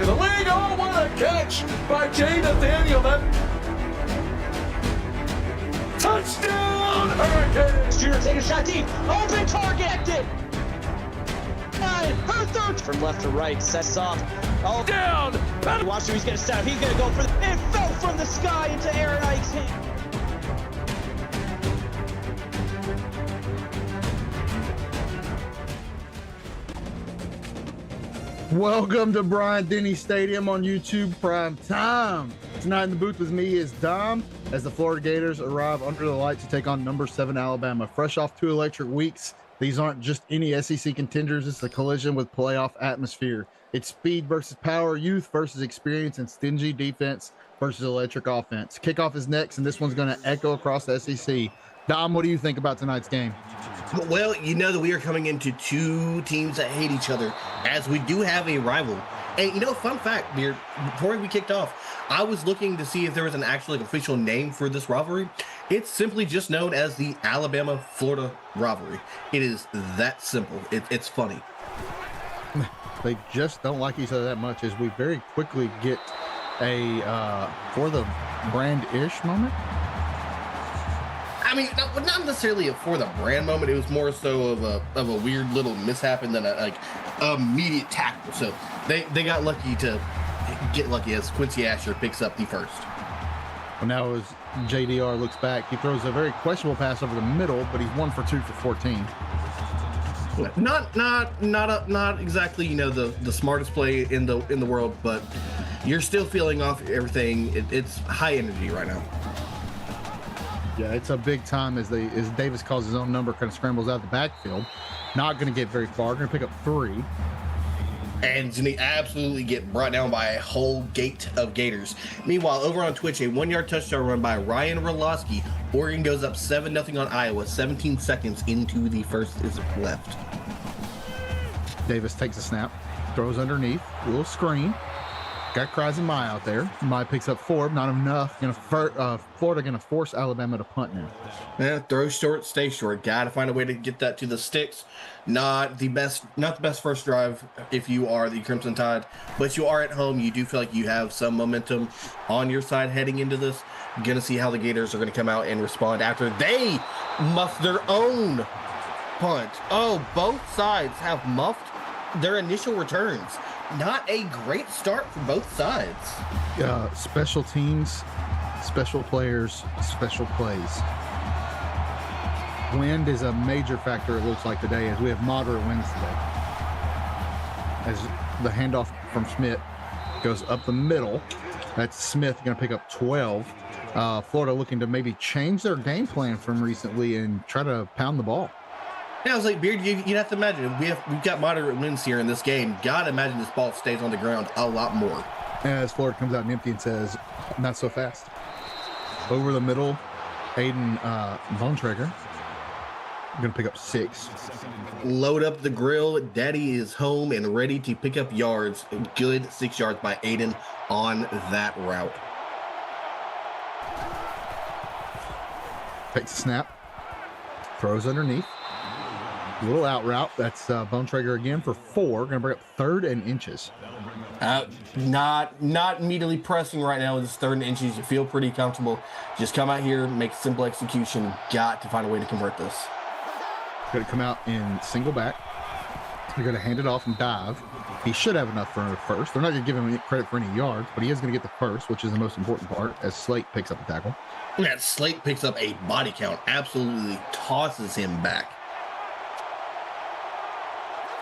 quarterback of the league. Oh, what a catch by Jay Nathaniel. That touchdown, Hurricanes. Junior take a shot deep. Open target. Her third from left to right. Sets off. Oh, Down. watch who he's going to set up. He's going to go for the. It fell from the sky into Aaron Ike's hand. Welcome to Bryant-Denny Stadium on YouTube Prime Time. Tonight in the booth with me is Dom as the Florida Gators arrive under the lights to take on number 7 Alabama. Fresh off 2 electric weeks, these aren't just any SEC contenders. It's a collision with playoff atmosphere. It's speed versus power, youth versus experience, and stingy defense versus electric offense. Kickoff is next, and this one's going to echo across the SEC. Dom, what do you think about tonight's game? Well, you know that we are coming into 2 teams that hate each other, as we do have a rival. And, you know, fun fact, before we kicked off, I was looking to see if there was an actual official name for this rivalry. It's simply just known as the Alabama-Florida rivalry. It is that simple. It's funny. They just don't like each other that much, as we very quickly get a for the brand-ish moment. I mean, not necessarily a for the brand moment. It was more so of a weird little mishap and then a immediate tackle. So they got lucky to get lucky as Quincy Asher picks up the first. Well, now as JDR looks back, he throws a very questionable pass over the middle, but he's 1 for 2 for 14. Not exactly, you know, the smartest play in the world, but you're still feeling off everything. It's high energy right now. Yeah, it's a big time as Davis calls his own number, kind of scrambles out of the backfield. Not going to get very far. Going to pick up 3. And going to absolutely get brought down by a whole gate of Gators. Meanwhile, over on Twitch, a 1-yard touchdown run by Ryan Roloski. Oregon goes up 7-0 on Iowa. 17 seconds into the first is left. Davis takes a snap, throws underneath, a little screen. Got Kreis and Mai out there. Mai picks up 4, not enough. Florida going to force Alabama to punt now. Yeah, throw short, stay short. Got to find a way to get that to the sticks. Not the best first drive if you are the Crimson Tide, but you are at home. You do feel like you have some momentum on your side heading into this. Going to see how the Gators are going to come out and respond after they muff their own punt. Oh, both sides have muffed their initial returns. Not a great start for both sides. Special teams, special players, special plays. Wind is a major factor, it looks like, today, as we have moderate winds today. As the handoff from Smith goes up the middle, that's Smith going to pick up 12. Florida looking to maybe change their game plan from recently and try to pound the ball. Yeah, I was like, Beard, you'd have to imagine we've got moderate winds here in this game. Gotta imagine this ball stays on the ground a lot more. As Florida comes out and empty and says, not so fast. Over the middle, Aiden Bontrager going to pick up 6. Load up the grill. Daddy is home and ready to pick up yards. Good 6 yards by Aiden on that route. Takes a snap. Throws underneath. Little out route. That's Bontrager again for 4. Going to bring up 3rd and inches. Not immediately pressing right now with this 3rd and inches. You feel pretty comfortable. Just come out here, make simple execution. Got to find a way to convert this. Going to come out in single back. They're going to hand it off and dive. He should have enough for a first. They're not going to give him any credit for any yards, but he is going to get the first, which is the most important part, as Slate picks up the tackle. Yeah, Slate picks up a body count. Absolutely tosses him back.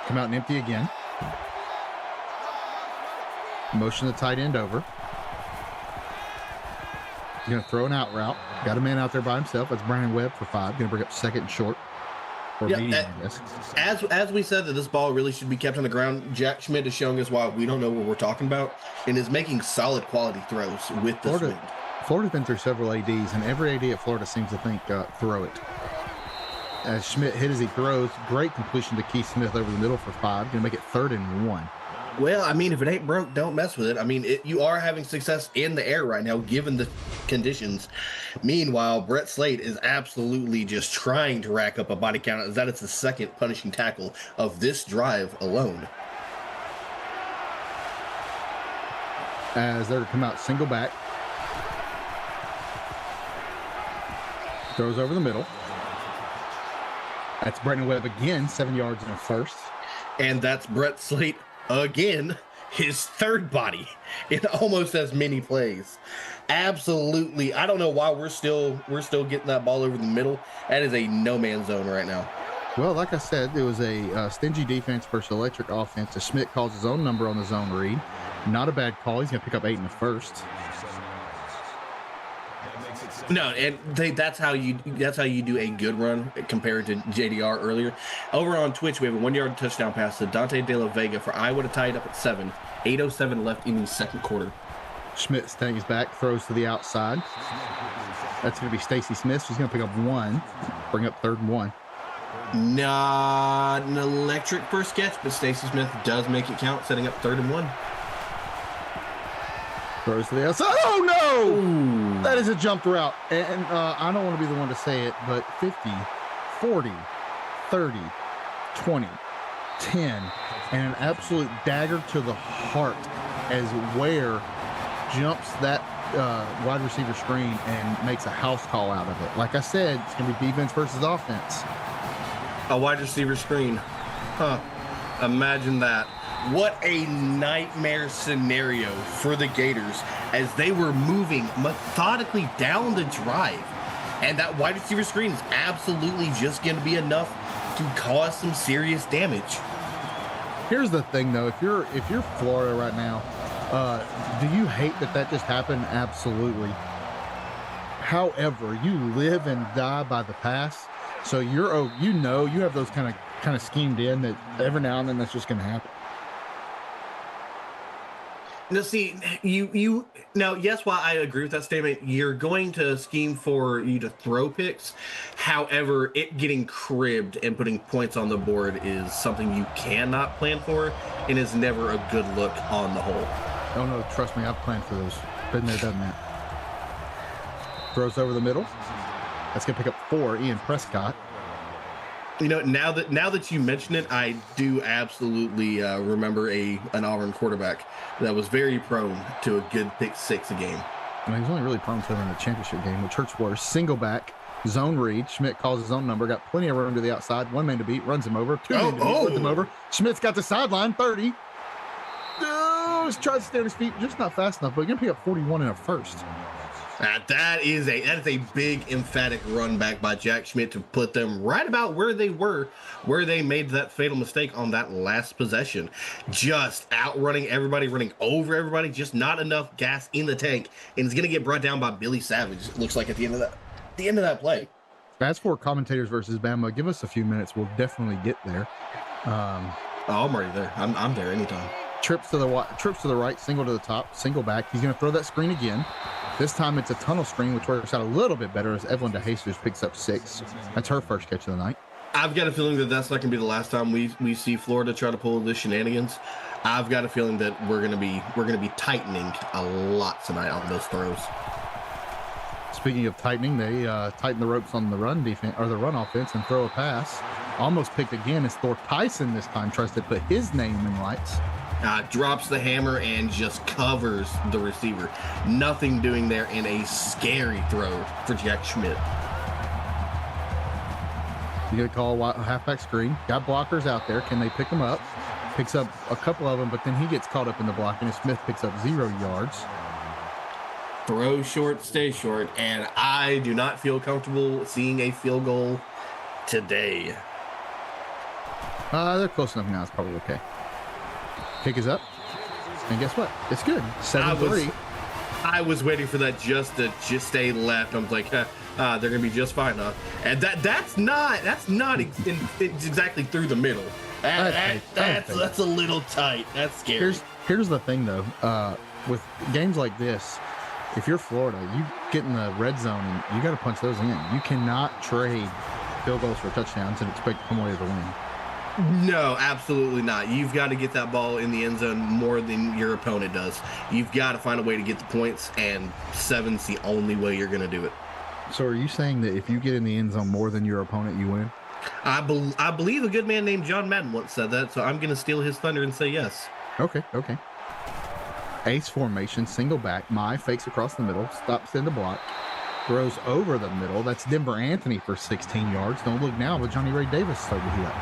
Come out and empty again. Motion the tight end over. He's going to throw an out route. Got a man out there by himself. That's Brandon Webb for 5. Going to bring up 2nd and short. Or medium, I guess. As we said that this ball really should be kept on the ground, Jack Schmidt is showing us why we don't know what we're talking about and is making solid quality throws with this wind. Florida's been through several ADs, and every AD at Florida seems to think throw it. As Schmidt hit as he throws, great completion to Keith Smith over the middle for 5. Going to make it 3rd and 1. Well, I mean, if it ain't broke, don't mess with it. I mean, you are having success in the air right now, given the conditions. Meanwhile, Brett Slate is absolutely just trying to rack up a body count, as that is the 2nd punishing tackle of this drive alone. as they're going to come out single back. Throws over the middle. That's Brandon Webb again, 7 yards and a first. And that's Brett Slate again, his third body in almost as many plays. Absolutely. I don't know why we're still getting that ball over the middle. That is a no man's zone right now. Well, like I said, it was a stingy defense versus electric offense. So Schmidt calls his own number on the zone read. Not a bad call. He's going to pick up 8 in the first. No, and that's how you do a good run compared to JDR earlier. Over on Twitch, we have a 1 yard touchdown pass to Dante De La Vega for Iowa to tie it up at 7. 8:07 left in the second quarter. Schmidt stays back, throws to the outside. That's going to be Stacy Smith. She's going to pick up 1, bring up 3rd and 1. Not an electric first catch, but Stacy Smith does make it count, setting up 3rd and 1. Throws to the outside. Oh, no! Ooh. That is a jumped route. And I don't want to be the one to say it, but 50, 40, 30, 20, 10, and an absolute dagger to the heart as Ware jumps that wide receiver screen and makes a house call out of it. Like I said, it's going to be defense versus offense. A wide receiver screen. Huh. Imagine that. What a nightmare scenario for the Gators as they were moving methodically down the drive. And that wide receiver screen is absolutely just going to be enough to cause some serious damage. Here's the thing, though. If you're Florida right now, do you hate that just happened? Absolutely. However, you live and die by the pass. So you have those kind of schemed in that every now and then that's just going to happen. Now, see, yes, while I agree with that statement, you're going to scheme for you to throw picks. However, it getting cribbed and putting points on the board is something you cannot plan for and is never a good look on the whole. Oh, no, trust me, I've planned for those. Been there, done that. Throws over the middle. That's going to pick up 4, Ian Prescott. Now that you mention it, I do absolutely remember an Auburn quarterback that was very prone to a good pick 6 a game. I mean, he's only really prone to it in the championship game, which hurts worse. Single back, zone read. Schmidt calls his own number, got plenty of room to the outside. 1 man to beat, runs him over. 2 men to beat, runs him over. Schmidt's got the sideline, 30. Tries to stay on his feet, just not fast enough, but he's going to pick up 41 in a first. That is a big emphatic run back by Jack Schmidt to put them right about where they were, where they made that fatal mistake on that last possession. Just outrunning everybody, running over everybody, just not enough gas in the tank, and it's gonna get brought down by Billy Savage. It looks like at the end of that play. As for commentators versus Bama, give us a few minutes. We'll definitely get there. I'm already there. I'm there anytime. Trips to the right, single to the top, single back. He's going to throw that screen again. This time it's a tunnel screen, which works out a little bit better as Evelyn DeJesus picks up 6. That's her first catch of the night. I've got a feeling that that's not going to be the last time we see Florida try to pull the shenanigans. I've got a feeling that we're going to be tightening a lot tonight on those throws. Speaking of tightening, they tighten the ropes on the run defense or the run offense and throw a pass. Almost picked again as Thor Tyson this time tries to put his name in lights. Drops the hammer and just covers the receiver. Nothing doing there, in a scary throw for Jack Schmidt. You got to call a halfback screen. Got blockers out there. Can they pick them up? Picks up a couple of them, but then he gets caught up in the blocking, and Smith picks up 0 yards. Throw short, stay short, and I do not feel comfortable seeing a field goal today. They're close enough now. It's probably okay. Kick is up, and guess what? It's good. 7-3. I was waiting for that just to stay left. I'm like, they're gonna be just fine, huh? And that's not exactly through the middle. That's a little tight. That's scary. Here's the thing though, with games like this, if you're Florida, you get in the red zone and you got to punch those in. You cannot trade field goals for touchdowns and expect to come away with a win. No, absolutely not. You've got to get that ball in the end zone more than your opponent does. You've got to find a way to get the points, and 7's the only way you're going to do it. So are you saying that if you get in the end zone more than your opponent, you win? I believe a good man named John Madden once said that, so I'm going to steal his thunder and say yes. Okay. Ace formation, single back. My fakes across the middle, stops in the block, throws over the middle. That's Denver Anthony for 16 yards. Don't look now, but Johnny Ray Davis started to heat up.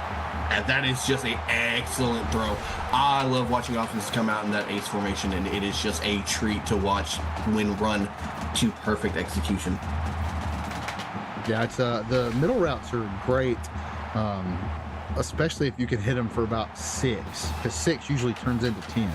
And that is just an excellent throw. I love watching offenses come out in that ace formation, and it is just a treat to watch when run to perfect execution. Yeah, it's the middle routes are great, especially if you can hit them for about 6, because 6 usually turns into 10.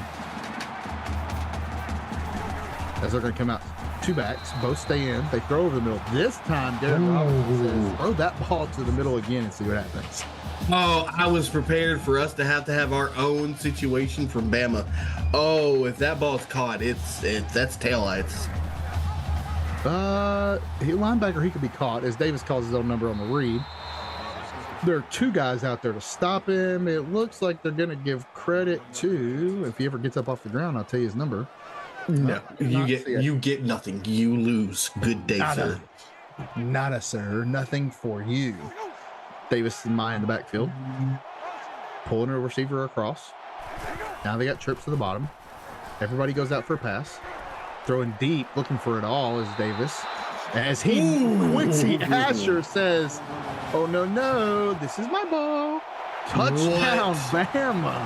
As they're going to come out, 2 backs, both stay in. They throw over the middle. This time, Derek Robinson says, throw that ball to the middle again and see what happens. Oh, I was prepared for us to have our own situation from Bama. Oh, if that ball's caught, that's taillights. Linebacker, he could be caught as Davis calls his own number on the read. There are 2 guys out there to stop him. It looks like they're going to give credit to, if he ever gets up off the ground, I'll tell you his number. No, you get nothing. You lose. Good day, sir. Nada, sir. Nothing for you. Davis and Maya in the backfield. Pulling a receiver across. Now they got trips to the bottom. Everybody goes out for a pass. Throwing deep, looking for it all is Davis. As Quincy Asher says, oh, no, this is my ball. Touchdown, Bama.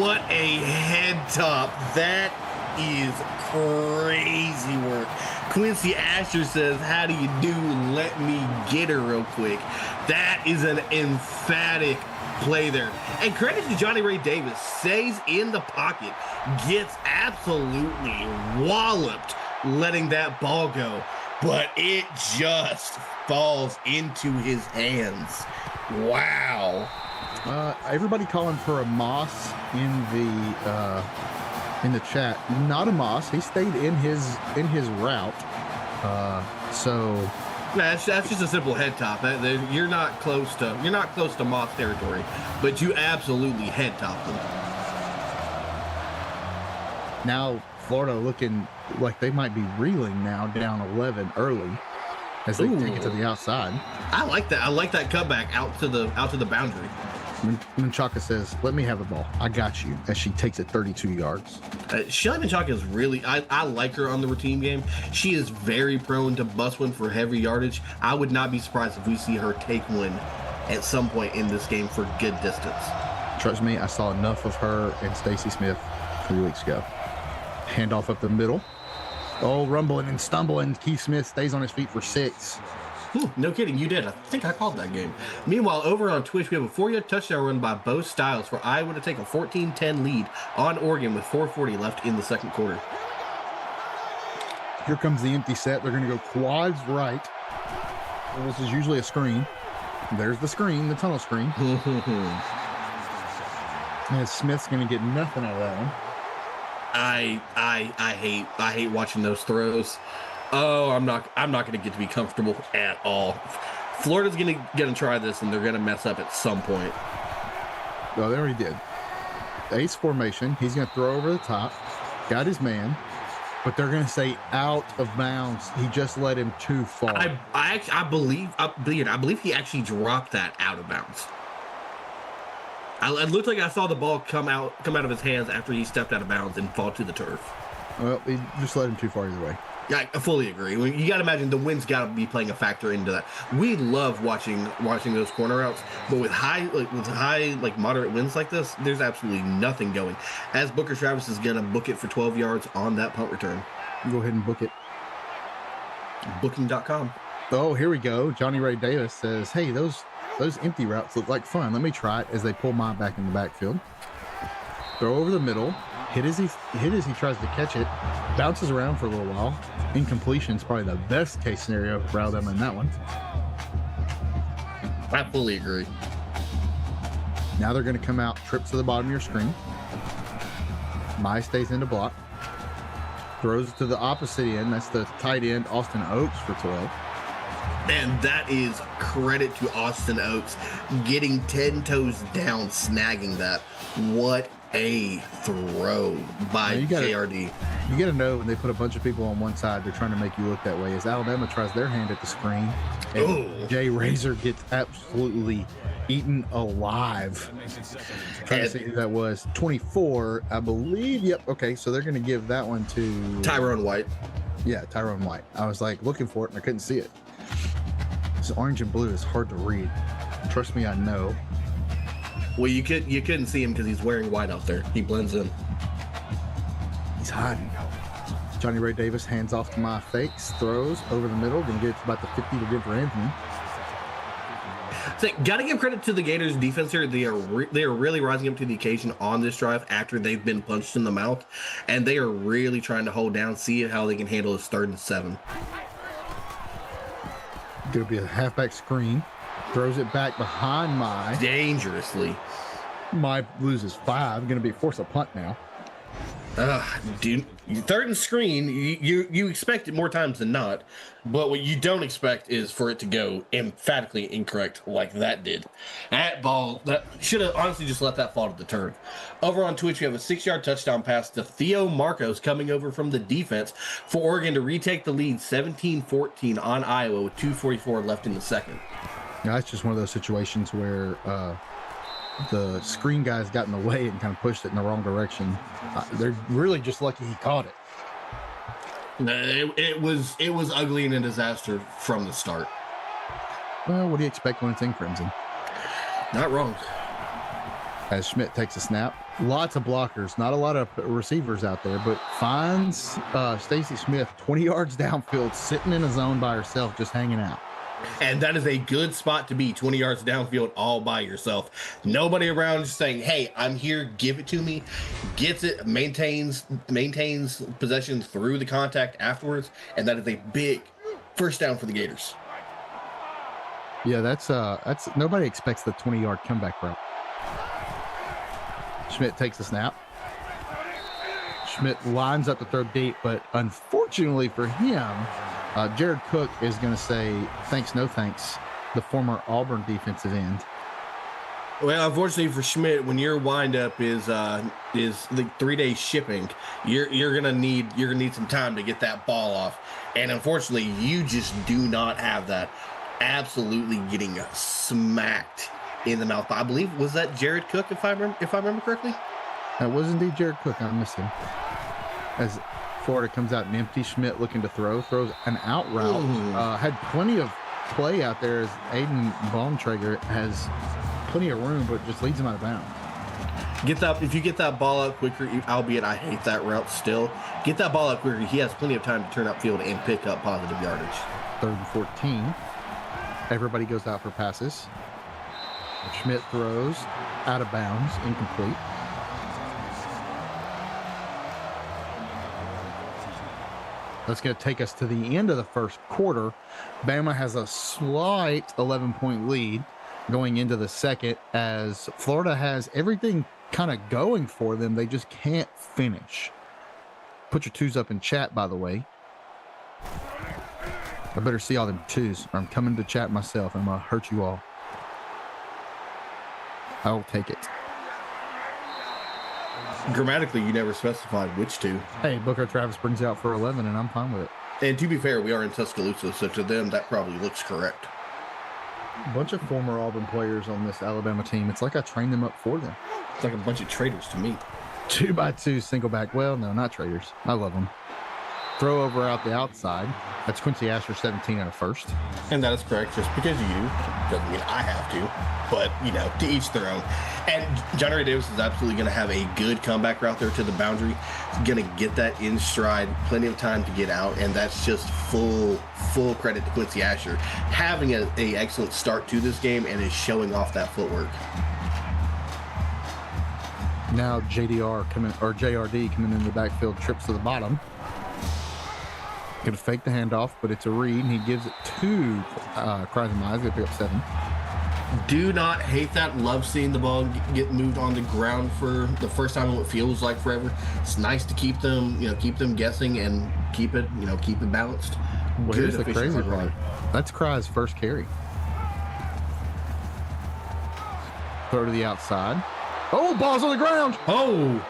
What a head top. That is crazy work. Quincy Asher says, how do you do? Let me get her real quick. That is an emphatic play there. And credit to Johnny Ray Davis. Stays in the pocket. Gets absolutely walloped letting that ball go. But it just falls into his hands. Wow. Everybody calling for a Moss in the chat. Not a Moss. He stayed in his route. So that's just a simple head top. You're not close to Moss territory, but you absolutely head top them. Now Florida looking like they might be reeling now, down 11 early as they take it to the outside. I like that. I like that cutback out to the boundary. Menchaca says, let me have the ball. I got you. As she takes it 32 yards. Shelly Menchaca is really, I like her on the routine game. She is very prone to bust one for heavy yardage. I would not be surprised if we see her take one at some point in this game for good distance. Trust me, I saw enough of her and Stacey Smith 3 weeks ago. Handoff up the middle. Oh, rumbling and stumbling. Keith Smith stays on his feet for 6. No kidding, you did. I think I called that game. Meanwhile, over on Twitch, we have a 4-yard touchdown run by Bo Styles for Iowa to take a 14-10 lead on Oregon with 4:40 left in the second quarter. Here comes the empty set. They're going to go quads right. Well, this is usually a screen. There's the screen, the tunnel screen. And Smith's going to get nothing out of that one. I hate watching those throws. Oh, I'm not going to get to be comfortable at all. Florida's going to try this, and they're going to mess up at some point. Oh, there he did. Ace formation. He's going to throw over the top. Got his man, but they're going to say out of bounds. He just let him too far. I believe he actually dropped that out of bounds. It looked like I saw the ball come out of his hands after he stepped out of bounds and fall to the turf. Well, he just let him too far either way. Yeah, I fully agree. You got to imagine the wind's got to be playing a factor into that. We love watching those corner routes, but with high moderate winds like this, there's absolutely nothing going. As Booker Travis is gonna book it for 12 yards on that punt return. Go ahead and book it. Booking.com. Oh, here we go. Johnny Ray Davis says, "Hey, those empty routes look like fun. Let me try it." As they pull mine back in the backfield, throw over the middle. Hit as he tries to catch it, bounces around for a little while. Incompletion is probably the best case scenario for Alabama in that one. I fully agree. Now they're going to come out, trips to the bottom of your screen. Mai stays in the block. Throws to the opposite end. That's the tight end, Austin Oakes, for 12. And that is credit to Austin Oakes getting 10 toes down, snagging that. What a throw by JRD. You got to know when they put a bunch of people on one side, they're trying to make you look that way. As Alabama tries their hand at the screen, And Jay Razor gets absolutely eaten alive. Trying to see who that was. 24, I believe. Yep. Okay, so they're going to give that one to Tyrone White. Yeah, Tyrone White. I was like looking for it and I couldn't see it. This orange and blue is hard to read. Trust me, I know. Well, you couldn't see him because he's wearing white out there. He blends in. He's hiding. Johnny Ray Davis hands off to my fakes, throws over the middle, then gets about the 50 to give for Anthony. So, gotta give credit to the Gators defense here. They are really rising up to the occasion on this drive after they've been punched in the mouth, and they are really trying to hold down, see how they can handle this 3rd and 7. Gonna be a halfback screen, throws it back behind my. Dangerously. My loses 5. Gonna be force a punt now. Dude, 3rd and screen, you expect it more times than not, but what you don't expect is for it to go emphatically incorrect like that did. That ball, that should have honestly just let that fall to the turn. Over on Twitch, we have a 6-yard touchdown pass to Theo Marcos coming over from the defense for Oregon to retake the lead 17-14 on Iowa with 2:44 left in the second. Now, that's just one of those situations where the screen guys got in the way and kind of pushed it in the wrong direction. They're really just lucky he caught it. It was ugly and a disaster from the start. Well, what do you expect when it's in Crimson? Not wrong. As Schmidt takes a snap, lots of blockers, not a lot of receivers out there, but finds Stacy Smith 20 yards downfield, sitting in a zone by herself, just hanging out. And that is a good spot to be, 20 yards downfield all by yourself. Nobody around just saying, hey, I'm here, give it to me. Gets it, maintains possession through the contact afterwards. And that is a big first down for the Gators. Yeah, that's nobody expects the 20-yard comeback route. Schmidt takes the snap. Schmidt lines up to throw deep, but unfortunately for him, Jared Cook is going to say, thanks, no thanks, the former Auburn defensive end. Well, unfortunately for Schmidt, when your windup is the 3 day shipping, you're gonna need some time to get that ball off, and unfortunately, you just do not have that. Absolutely getting smacked in the mouth. I believe was that Jared Cook, if I remember correctly. That was indeed Jared Cook. I miss him. As Florida comes out and empty, Schmidt looking to throws an out route. Had plenty of play out there as Aiden Baumtrager has plenty of room, but just leads him out of bounds. If you get that ball out quicker, albeit I hate that route still, get that ball out quicker. He has plenty of time to turn upfield and pick up positive yardage. 3rd and 14. Everybody goes out for passes. Schmidt throws out of bounds, incomplete. That's going to take us to the end of the first quarter. Bama has a slight 11-point lead going into the second, as Florida has everything kind of going for them. They just can't finish. Put your 2s up in chat, by the way. I better see all them 2s, or I'm coming to chat myself. I'm going to hurt you all. I'll take it. Grammatically, you never specified which 2. Hey, Booker Travis brings it out for 11, and I'm fine with it. And to be fair, we are in Tuscaloosa, so to them, that probably looks correct. A bunch of former Auburn players on this Alabama team. It's like I trained them up for them. It's like a bunch of traitors to me. 2x2 single back. Well, no, not traitors. I love them. Throw over out the outside. That's Quincy Asher, 17 and a first. And that is correct. Just because you doesn't mean I have to, but to each their own. And Johnny Ray Davis is absolutely going to have a good comeback route there to the boundary. He's going to get that in stride, plenty of time to get out, and that's just full credit to Quincy Asher having a excellent start to this game and is showing off that footwork. Now JRD coming in the backfield, trips to the bottom. Going to fake the handoff, but it's a read, and he gives it to Kreisemize. They pick up 7. Do not hate that. Love seeing the ball get moved on the ground for the first time in what feels like forever. It's nice to keep them guessing and keep it balanced. Well, here's the crazy part. That's Kreis' first carry. Throw to the outside. Oh, ball's on the ground. Oh,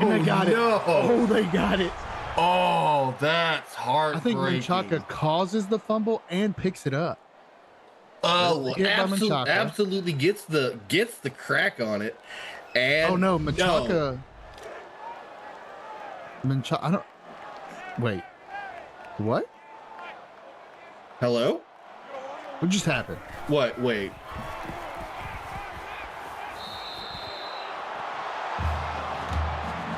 and they got it. Oh, they got it. Oh, that's heartbreaking. I think Menchaca causes the fumble and picks it up. Oh, Hit by Menchaca. absolutely gets the crack on it. And Oh no, Menchaca. I don't. Wait. What? Hello? What just happened? What? Wait.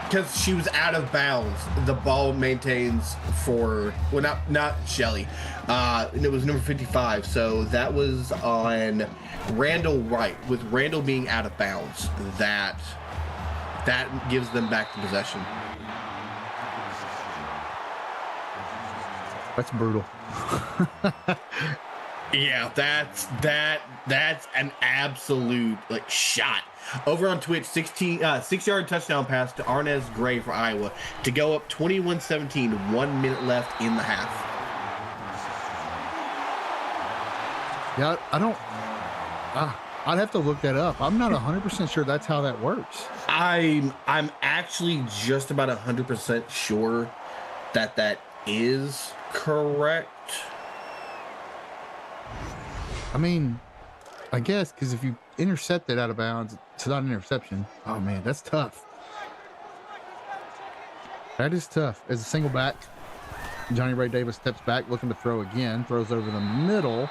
Because she was out of bounds. The ball maintains for, well, not Shelly. And it was number 55. So that was on Randall Wright. With Randall being out of bounds, that gives them back the possession. That's brutal. Yeah, that's an absolute like shot. Over on Twitch, 6-yard touchdown pass to Arnez Gray for Iowa to go up 21-17, 1 minute left in the half. Yeah, I don't. I'd have to look that up. I'm not 100% sure that's how that works. I'm actually just about 100% sure that is correct. I mean, I guess because if you intercept it out of bounds, it's not an interception. Oh man, that's tough. That is tough. As a single back, Johnny Ray Davis steps back, looking to throw again. Throws over the middle.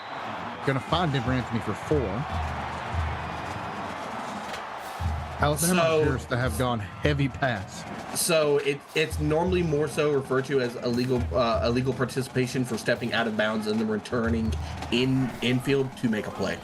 Going to find Denver Anthony for 4. Alabama appears to have gone heavy pass. So it's normally more so referred to as illegal participation for stepping out of bounds and then returning infield to make a play.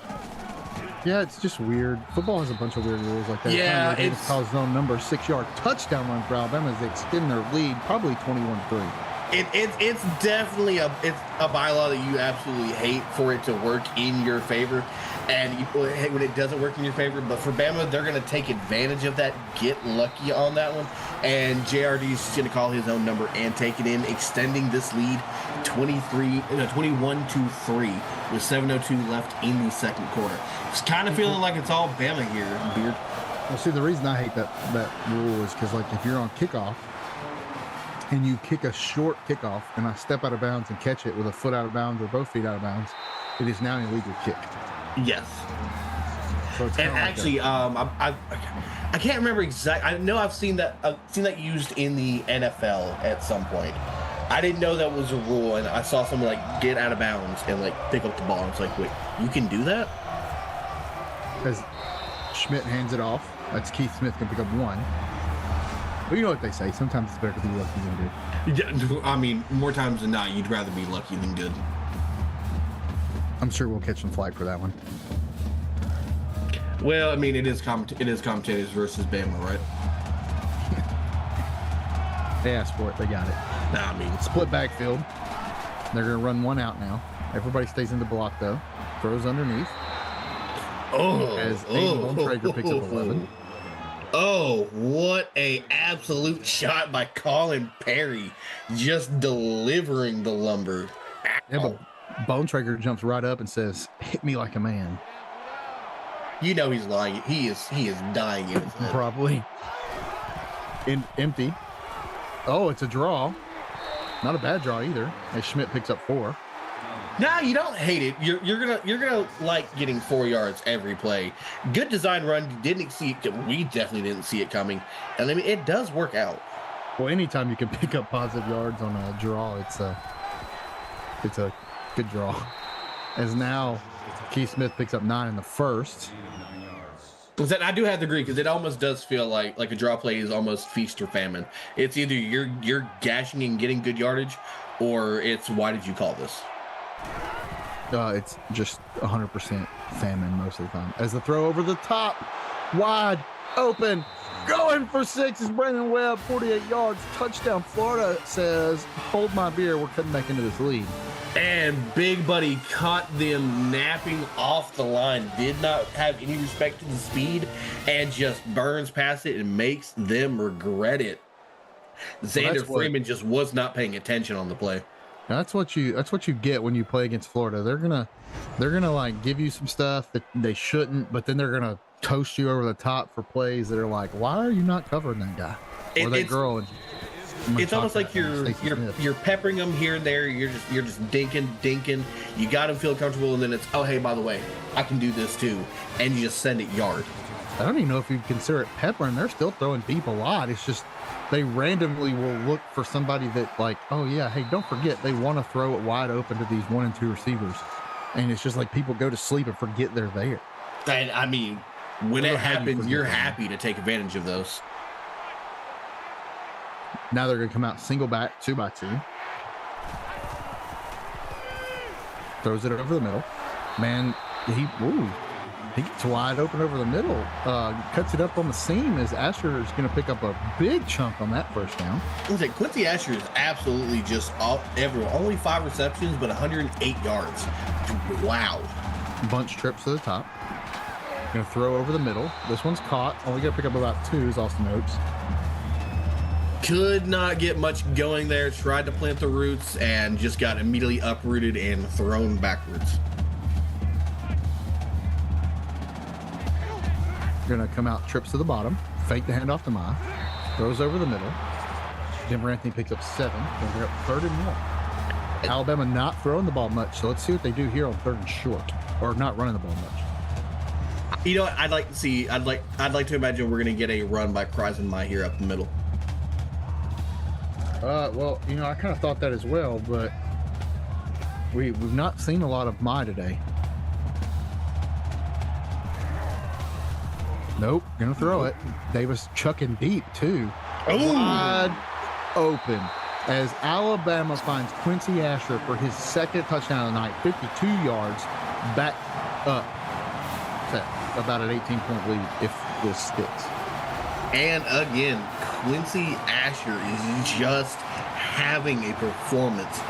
Yeah, it's just weird. Football has a bunch of weird rules like that. Yeah, it's caused zone number 6-yard touchdown run for Alabama as they extend their lead, probably 21-3. It's definitely a bylaw that you absolutely hate for it to work in your favor, and when it doesn't work in your favor. But for Bama, they're going to take advantage of that, get lucky on that one, and JRD's going to call his own number and take it in, extending this lead 21-3 with 7:02 left in the second quarter. It's kind of feeling like it's all Bama here, Beard. Well, see, the reason I hate that rule is because, like, if you're on kickoff and you kick a short kickoff and I step out of bounds and catch it with a foot out of bounds or both feet out of bounds, it is now an illegal kick. Yes. So it's And actually, I can't remember exactly. I know I've seen that used in the NFL at some point. I didn't know that was a rule, and I saw someone like get out of bounds and like pick up the ball. And it's like, wait, you can do that? As Schmidt hands it off, that's Keith Smith can pick up 1. Well, you know what they say. Sometimes it's better to be lucky than good. Yeah, I mean, more times than not, you'd rather be lucky than good. I'm sure we'll catch some flack for that one. Well, I mean, it is commentators versus Bama, right? They asked for it. They got it. Nah, I mean, Split backfield. They're going to run one out now. Everybody stays in the block, though. Throws underneath. As Aiden Bontrager picks up 11. Oh, what a absolute shot by Colin Perry. Just delivering the lumber. Yeah, but Bontrager jumps right up and says, "Hit me like a man." You know he's lying. He is dying in his head. Probably. Empty. Oh, it's a draw. Not a bad draw either. As Schmidt picks up 4. Nah, you don't hate it. You're gonna like getting 4 yards every play. Good design run. You didn't see it. We definitely didn't see it coming. And I mean, it does work out. Well, anytime you can pick up positive yards on a draw, it's a good draw. As now, Keith Smith picks up 9 in the first. I do have to agree, because it almost does feel like a draw play is almost feast or famine. It's either you're gashing and getting good yardage, or it's why did you call this? It's just 100% famine most of the time. As the throw over the top, wide open, going for 6 is Brandon Webb, 48 yards, touchdown. Florida says, "Hold my beer. We're cutting back into this lead." And Big Buddy caught them napping off the line, did not have any respect to the speed, and just burns past it and makes them regret it. Xander Freeman just was not paying attention on the play. That's what you get when you play against Florida. They're gonna like give you some stuff that they shouldn't, but then they're gonna toast you over the top for plays that are like, why are you not covering that guy or that girl? It's almost like you're peppering them here and there. You're just dinking. You got them feel comfortable, and then it's, oh, hey, by the way, I can do this too, and you just send it yard. I don't even know if you'd consider it peppering. They're still throwing deep a lot. It's just they randomly will look for somebody that, like, oh yeah, hey, don't forget they want to throw it wide open to these 1 and 2 receivers, and it's just like people go to sleep and forget they're there. And I mean, when it happens, you're happy to take advantage of those. Now they're going to come out single back, 2x2. Throws it over the middle. Man, he gets wide open over the middle. Cuts it up on the seam as Asher is going to pick up a big chunk on that first down. Listen, Quincy Asher is absolutely just everywhere. Only 5 receptions, but 108 yards. Wow. Bunch trips to the top. Going to throw over the middle. This one's caught. Only going to pick up about 2, as Austin notes. Could not get much going there. Tried to plant the roots and just got immediately uprooted and thrown backwards. Going to come out, trips to the bottom, fake the handoff to Ma, throws over the middle. Denver Anthony picks up 7. They're up 3rd and 1. Alabama not throwing the ball much, so let's see what they do here on 3rd and short, or not running the ball much. You know what I'd like to see? I'd like to imagine we're going to get a run by Kreis and Mai here up the middle. Well, you know, I kind of thought that as well, but we've not seen a lot of Mai today. Nope, gonna throw it. Davis chucking deep too. Ooh. Wide open as Alabama finds Quincy Asher for his 2nd touchdown of the night, 52 yards, back up to about an 18-point lead if this sticks. And again, Quincy Asher is just having a performance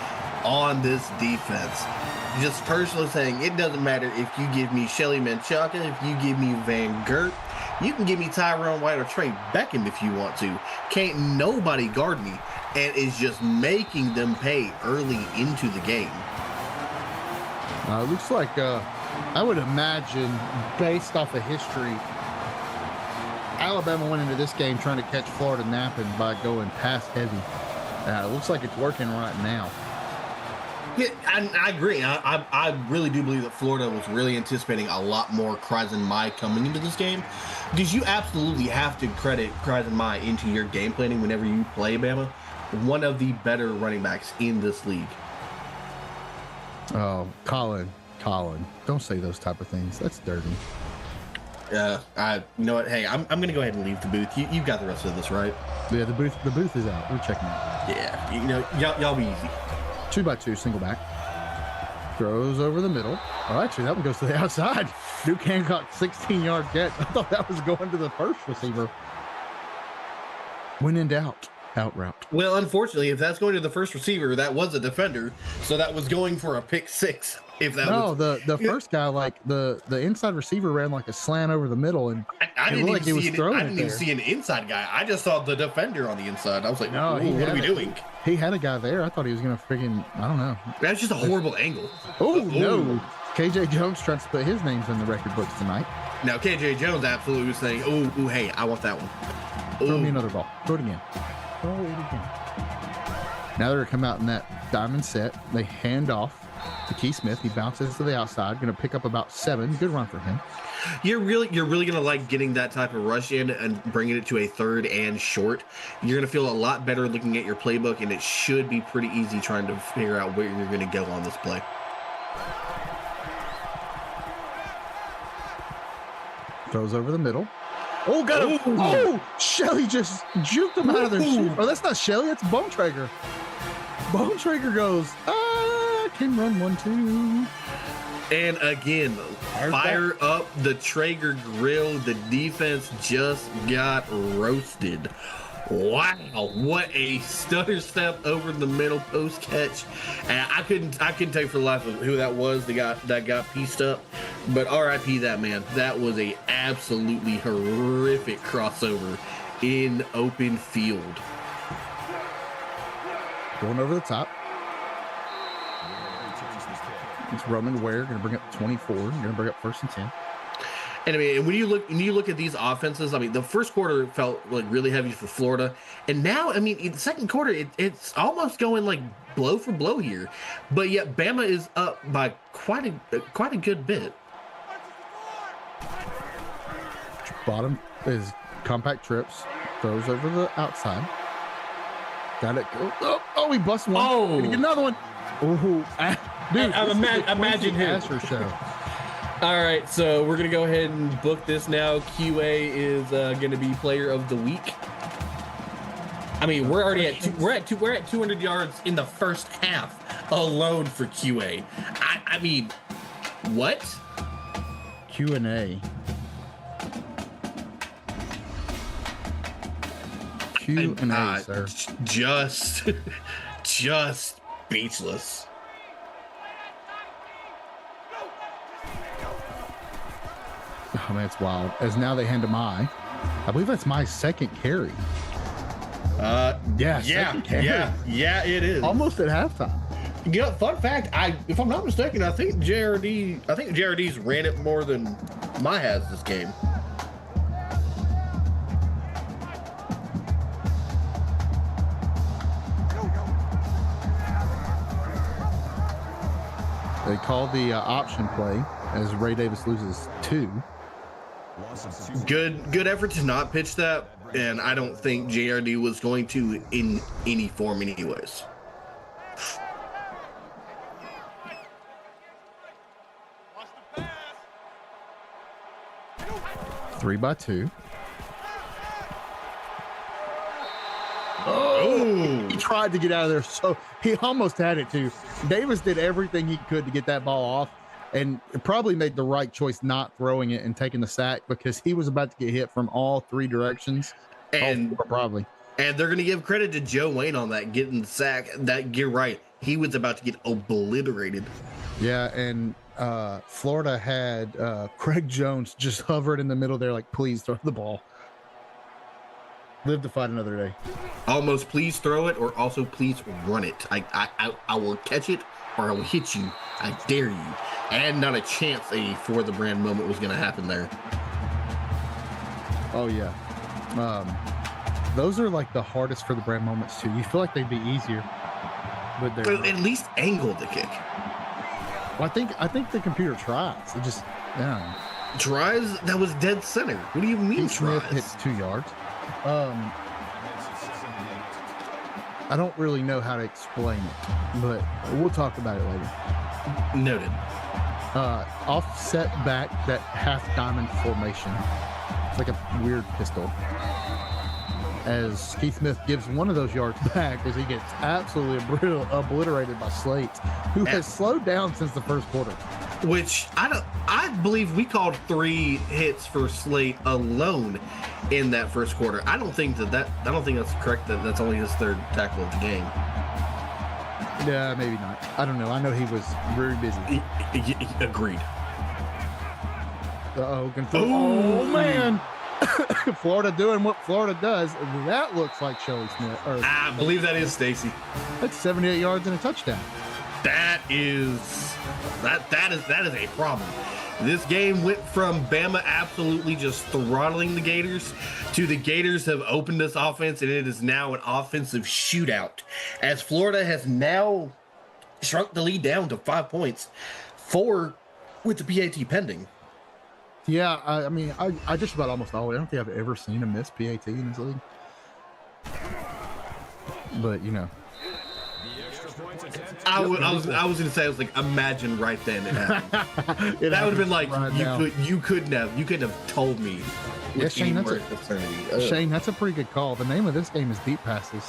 on this defense. Just personally saying, it doesn't matter if you give me Shelly Menchaca, if you give me Van Gert, you can give me Tyrone White or Trey Beckham if you want to. Can't nobody guard me, and is just making them pay early into the game. It looks like, I would imagine, based off of history, Alabama went into this game trying to catch Florida napping by going pass heavy. It looks like it's working right now. Yeah, I agree. I really do believe that Florida was really anticipating a lot more Kreis and Mai coming into this game, because you absolutely have to credit Kreis and Mai into your game planning whenever you play Bama. One of the better running backs in this league. Oh, Colin, don't say those type of things. That's dirty. You know what? Hey, I'm gonna go ahead and leave the booth. You've got the rest of this, right? Yeah, the booth is out. We're checking it. Yeah, you know, y'all be easy. 2x2 single back. Throws over the middle. Oh, actually, that one goes to the outside. Duke Hancock 16-yard catch. I thought that was going to the first receiver. When in doubt, out route. Well, unfortunately, if that's going to the first receiver, that was a defender, so that was going for a pick 6. If that no, was the first guy, like the inside receiver ran like a slant over the middle, and I didn't like even see an inside guy. I just saw the defender on the inside. I was like, no, what are we doing? He had a guy there. I thought he was gonna freaking, I don't know. That's just a horrible angle. Oh no, KJ Jones tries to put his names in the record books tonight. Now KJ Jones absolutely was saying, oh, hey, I want that one. Throw me another ball. Throw it again. Throw it again. Now they're gonna come out in that diamond set. They hand off to Keith Smith. He bounces to the outside, going to pick up about 7. Good run for him. You're really going to like getting that type of rush in and bringing it to a 3rd and short. You're going to feel a lot better looking at your playbook, and it should be pretty easy trying to figure out where you're going to go on this play. Throws over the middle. Oh, got him. Oh, Shelly just juked him out of their shoe. Oh, that's not Shelly. That's Bone Traeger. Bone Traeger goes, can run 1-2. And again, fire up the Traeger grill. The defense just got roasted. Wow, what a stutter step over the middle post catch. And I couldn't tell you for the life of who that was that got pieced up. But RIP that man. That was a absolutely horrific crossover in open field. Going over the top. It's Roman Ware, going to bring up 24. Going to bring up 1st and 10. And I mean, when you look at these offenses, I mean, the first quarter felt like really heavy for Florida, and now, I mean, in the second quarter, it's almost going like blow for blow here, but yet Bama is up by quite a good bit. Bottom is compact trips, throws over the outside. Got it. Oh, he busts one. Oh, gonna get another one. Oh, dude, imagine him. Asher show. All right, so we're gonna go ahead and book this now. QA is gonna be player of the week. I mean, we're already at 200 yards in the first half alone for QA. I mean, what? Q&A. Q&A, sir. Just speechless. Oh man, it's wild. As now they hand to I believe that's my second carry. Yeah, it is. Almost at halftime. Yeah, fun fact, if I'm not mistaken, I think JRD's ran it more than my has this game. They call the option play as Ray Davis loses 2. Good effort to not pitch that, and I don't think JRD was going to in any form anyways. Three by 2. Oh, He tried to get out of there, so he almost had it too. Davis did everything he could to get that ball off, and probably made the right choice not throwing it and taking the sack, because he was about to get hit from all 3 directions. and Probably. And they're going to give credit to Joe Wayne on that, getting the sack. That, you're right. He was about to get obliterated. Yeah, and Florida had Craig Jones just hovered in the middle there, like, please throw the ball. Live to fight another day. Almost please throw it, or also please run it. I will catch it, or I will hit you. I dare you. And not a chance a for the brand moment was going to happen there. Oh, yeah. Those are like the hardest for the brand moments too. You feel like they'd be easier, but they're At least angle the kick. Well, I think the computer tries. It just Tries, that was dead center. What do you mean Keith Smith tries? hits 2 yards. I don't really know how to explain it, but we'll talk about it later. Noted. Offset back, that half diamond formation. It's like a weird pistol. As Keith Smith gives one of those yards back, as he gets absolutely obliterated by Slate, who has slowed down since the first quarter. Which I believe we called 3 hits for Slate alone in that first quarter. I don't think that's correct. That's only his 3rd tackle of the game. Yeah, maybe not. I don't know. I know he was very busy. Agreed. Oh man. Florida doing what Florida does. That looks like Shelly Smith. I believe that is Stacy. That's 78 yards and a touchdown. That is a problem. This game went from Bama absolutely just throttling the Gators to the Gators have opened this offense, and it is now an offensive shootout, as Florida has now shrunk the lead down to 5 points, 4 with the PAT pending. Yeah, I mean, I just about almost always. I don't think I've ever seen a miss PAT in this league. But you know, I was gonna say, I was like, imagine right then it happened. That would have been like right you couldn't have told me. Yeah, Shane, Shane, that's a pretty good call. The name of this game is Deep Passes.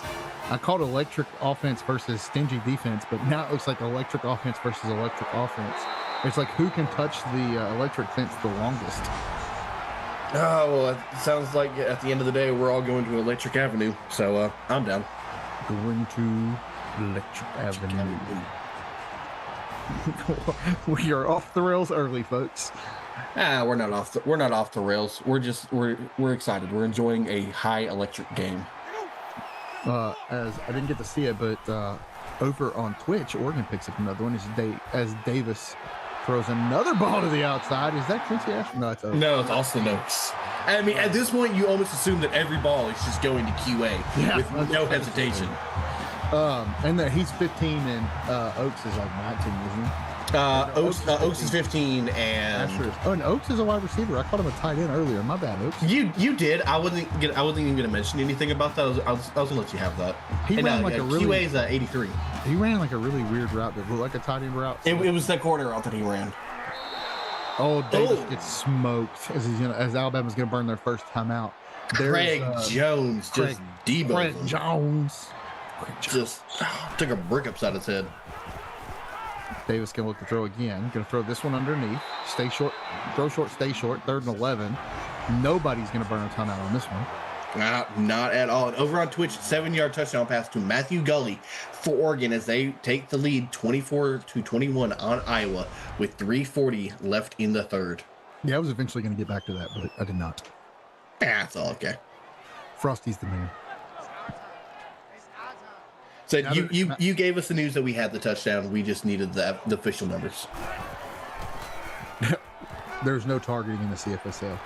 I called electric offense versus stingy defense, but now it looks like electric offense versus electric offense. It's like who can touch the electric fence the longest. Oh, well, it sounds like at the end of the day, we're all going to Electric Avenue. So I'm down. Going to Electric Avenue. We are off the rails early, folks. We're not off the rails. We're excited. We're enjoying a high electric game. As I didn't get to see it, but over on Twitch, Oregon picks up another one as Davis throws another ball to the outside. Is that Quincy Asher? No, it's Oaks. No, it's Austin Oaks. I mean, at this point, you almost assume that every ball is just going to QA with no hesitation. And that he's 15 and Oaks is like 19, isn't he? Oaks is 15 and Asher is, and Oaks is a wide receiver. I called him a tight end earlier. My bad, Oaks. you did. I wasn't even gonna mention anything about that. I was gonna let you have that. He ran like a really QA is 83. He ran like a really weird route that looked like a tight end route. It was the corner route that he ran. Oh, Davis gets smoked as Alabama's gonna burn their first time out. Craig Jones just deboed Craig him. Jones Just took a brick upside his head. Davis can look to throw again. Going to throw this one underneath. Stay short. Throw short, stay short. 3rd and 11. Nobody's going to burn a timeout on this one. Not at all. And over on Twitch, 7-yard touchdown pass to Matthew Gully for Oregon as they take the lead 24-21 on Iowa with 3:40 left in the 3rd. Yeah, I was eventually going to get back to that, but I did not. That's all okay. Frosty's the man. So you gave us the news that we had the touchdown. We just needed the official numbers. There's no targeting in the CFSL.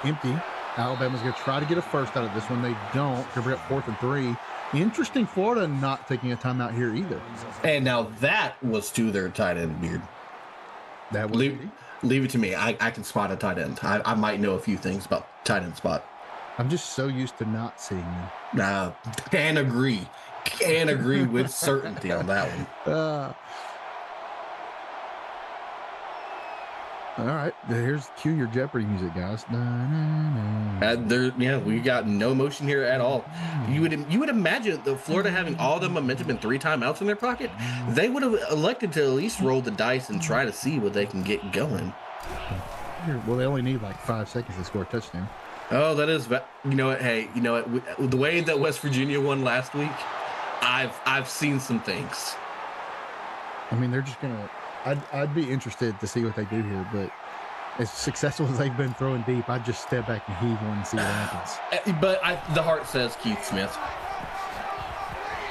Empty. Alabama's going to try to get a first out of this one. They don't. They're at 4th and 3. Interesting, Florida not taking a timeout here either. And now that was to their tight end, Beard. That was leave it to me. I can spot a tight end. I might know a few things about tight end spot. I'm just so used to not seeing them. Can agree with certainty on that one. All right, here's cue your Jeopardy music, guys. We got no motion here at all. You would imagine the Florida having all the momentum and 3 timeouts in their pocket, they would have elected to at least roll the dice and try to see what they can get going. Well, they only need like 5 seconds to score a touchdown. Oh, that is, you know what? Hey, you know what? The way that West Virginia won last week, I've seen some things. I mean, they're just gonna. I'd be interested to see what they do here, but as successful as they've been throwing deep, I'd just step back and heave one and see what happens. But the heart says Keith Smith,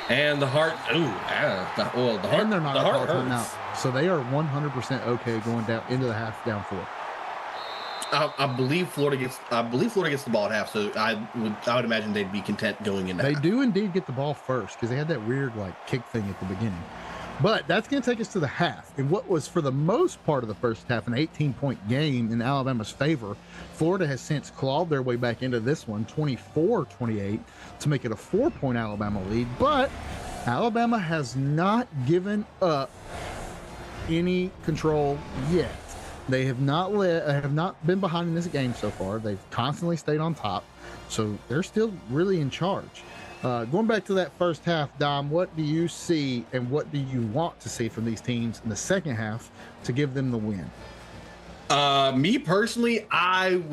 and the heart. The heart. And they're not the heart hurts. hurts. So they are 100% okay going down into the half down 4. I believe Florida gets the ball at half, so I would imagine they'd be content going into. They half. do indeed get the ball first because they had that weird kick thing at the beginning. But that's going to take us to the half. And what was for the most part of the first half an 18-point game in Alabama's favor, Florida has since clawed their way back into this one, 24-28, to make it a 4-point Alabama lead. But Alabama has not given up any control yet. They have not been behind in this game so far. They've constantly stayed on top, so they're still really in charge. Going back to that first half, Dom, what do you see and what do you want to see from these teams in the second half to give them the win? Me personally, I'd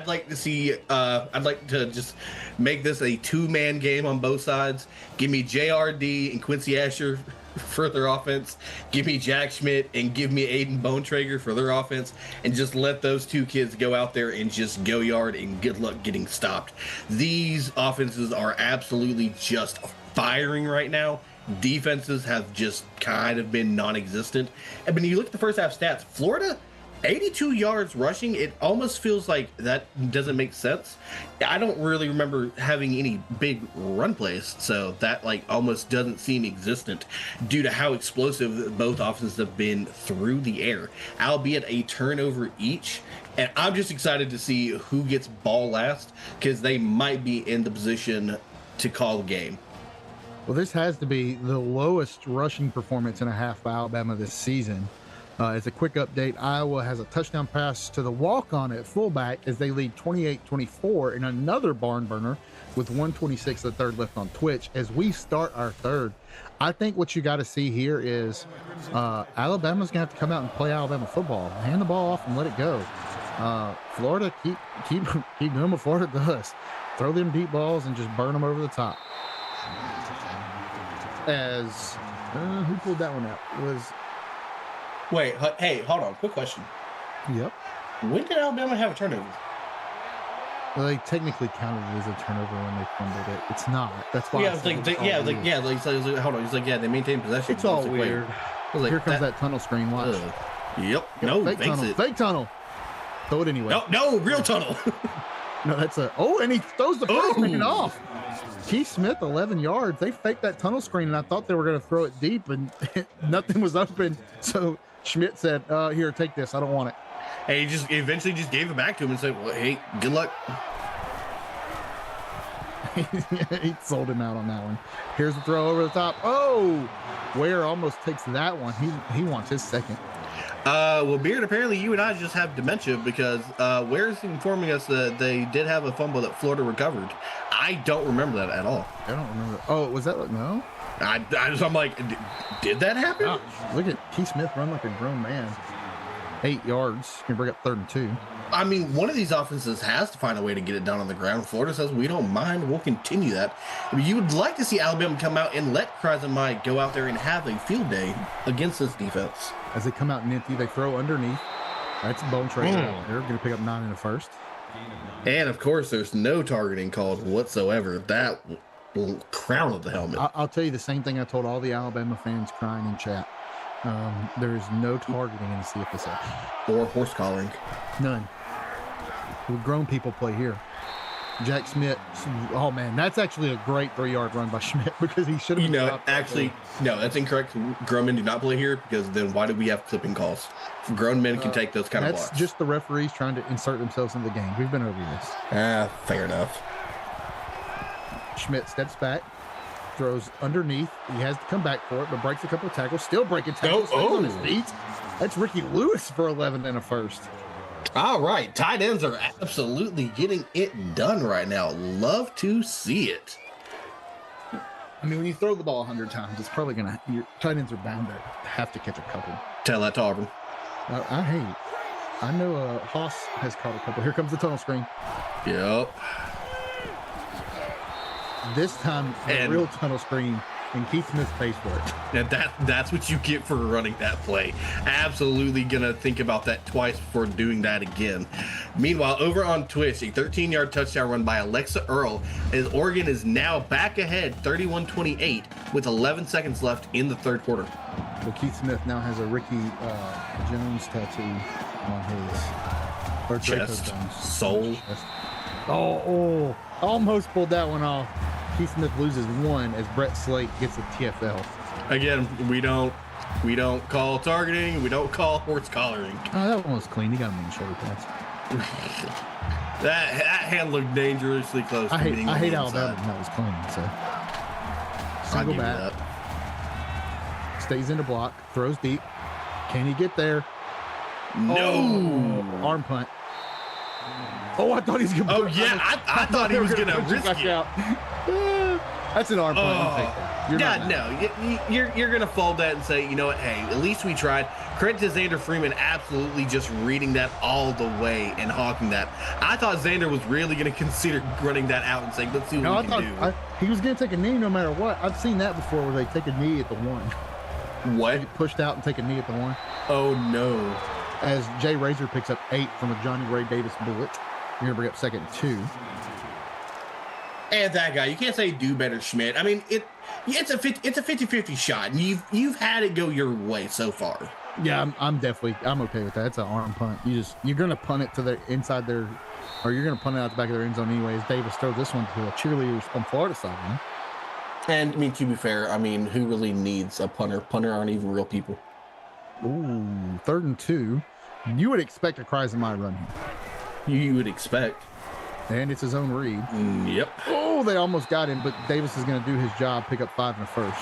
like to just make this a 2-man game on both sides. Give me JRD and Quincy Asher for their offense. Give me Jack Schmidt and give me Aiden Bonetrager for their offense, and just let those 2 kids go out there and just go yard and good luck getting stopped. These offenses are absolutely just firing right now. Defenses have just kind of been non-existent. And when you look at the first half stats, Florida 82 yards rushing, it almost feels like that doesn't make sense. I don't really remember having any big run plays, so that almost doesn't seem existent due to how explosive both offenses have been through the air, albeit a turnover each. And I'm just excited to see who gets ball last, because they might be in the position to call the game. Well, this has to be the lowest rushing performance in a half by Alabama this season. As a quick update, Iowa has a touchdown pass to the walk-on at fullback as they lead 28-24 in another barn burner with 1:26 of the third left on Twitch. As we start our third, I think what you got to see here is Alabama's going to have to come out and play Alabama football. Hand the ball off and let it go. Florida, keep doing what Florida does. Throw them deep balls and just burn them over the top. As who pulled that one out? It was... Wait, hey, hold on. Quick question. Yep. When did Alabama have a turnover? Well, they technically counted it as a turnover when they fumbled it. It's not. That's why. Yeah, hold on. He's like, yeah, they maintain possession. It's all weird. Here comes that tunnel screen. Watch. Yep. No, fake fakes tunnel. it. Fake tunnel. Throw it anyway. No, real tunnel. No, that's a. Oh, and he throws the first, Oh. making off. Keith Smith, 11 yards. They faked that tunnel screen, and I thought they were going to throw it deep, and nothing was open. So Schmidt said, "Here, take this. I don't want it." And he just eventually just gave it back to him and said, "Well, hey, good luck." He sold him out on that one. Here's the throw over the top. Oh, Ware almost takes that one. He wants his second. Well, Beard, apparently you and I just have dementia because Ware's informing us that they did have a fumble that Florida recovered. I don't remember that at all. I don't remember. Oh, was that like no? I'm like, did that happen? Gosh, look at Keith Smith run like a grown man. 8 yards. Can bring up 3rd and 2. I mean, one of these offenses has to find a way to get it done on the ground. Florida says we don't mind. We'll continue that. I mean, you would like to see Alabama come out and let Kreisman go out there and have a field day against this defense. As they come out and empty, they throw underneath. That's a bone trade. They're going to pick up 9 in the first. And of course, there's no targeting called whatsoever. That crown of the helmet. I'll tell you the same thing I told all the Alabama fans crying in chat. There is no targeting in the CFSL. Or horse collaring. None. Grown people play here. Jack Schmidt. Oh man, that's actually a great 3-yard run by Schmidt because he should have. You know, actually, no, that's incorrect. Grown men do not play here because then why do we have clipping calls? Grown men can take those kind of blocks. That's just the referees trying to insert themselves in the game. We've been over this. Fair enough. Schmidt steps back, throws underneath. He has to come back for it, but breaks a couple of tackles. Still breaking tackles. Stays on his feet. That's Ricky Lewis for 11 and a first. All right, tight ends are absolutely getting it done right now. Love to see it. I mean, when you throw the ball 100 times, it's probably gonna. Your tight ends are bound to have to catch a couple. Tell that to Auburn. I know Haas has caught a couple. Here comes the tunnel screen. Yep. This time, a real tunnel screen, and Keith Smith pays for it. And that's what you get for running that play. Absolutely gonna think about that twice before doing that again. Meanwhile, over on Twitch, a 13-yard touchdown run by Alexa Earl, as Oregon is now back ahead 31-28 with 11 seconds left in the third quarter. Well, Keith Smith now has a Ricky Jones tattoo on his Chest, soul. Oh, almost pulled that one off. Keith Smith loses 1 as Brett Slate gets a TFL. Again, we don't call targeting. We don't call horse collaring. Oh, that one was clean. He got him on the shoulder pads. that hand looked dangerously close. I hate inside. Alabama. That was clean. So single back. Stays in the block. Throws deep. Can he get there? No. Oh, arm punt. Oh, I thought he was going to. Oh, yeah. I thought he was going to risk it. Out. That's an arm punt. You take that. You're going to fold that and say, you know what? Hey, at least we tried. Credit to Xander Freeman absolutely just reading that all the way and hawking that. I thought Xander was really going to consider running that out and saying, let's see what we can do. He was going to take a knee no matter what. I've seen that before where they take a knee at the 1. What? They get pushed out and take a knee at the 1. Oh, no. As Jay Razor picks up 8 from a Johnny Ray Davis bullet. You're going to bring up 2nd and 2. And that guy, you can't say do better, Schmidt. I mean, it's a 50-50 shot, and you've had it go your way so far. Yeah, I'm okay with that. It's an arm punt. You're going to punt it to the inside there, or you're going to punt it out the back of their end zone anyways. Davis throws this one to the cheerleaders on Florida side, man. And I mean, to be fair, I mean, who really needs a punter? Punter aren't even real people. Ooh, 3rd and 2. You would expect a Kreisman run here. You would expect. And it's his own read. Yep. Oh, they almost got him, but Davis is going to do his job, pick up 5 in the first.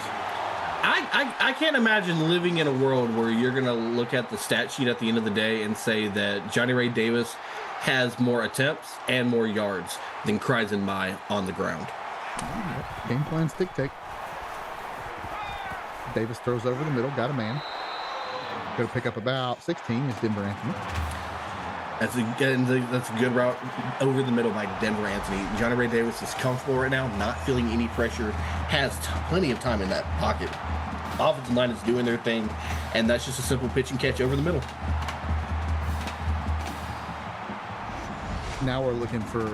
I can't imagine living in a world where you're going to look at the stat sheet at the end of the day and say that Johnny Ray Davis has more attempts and more yards than Kreisman on the ground. Game plan, stick. Davis throws over the middle, got a man. Going to pick up about 16 is Denver Anthony. That's a good route over the middle by Denver Anthony. Johnny Ray Davis is comfortable right now, not feeling any pressure, has plenty of time in that pocket. Offensive line is doing their thing, and that's just a simple pitch and catch over the middle. Now we're looking for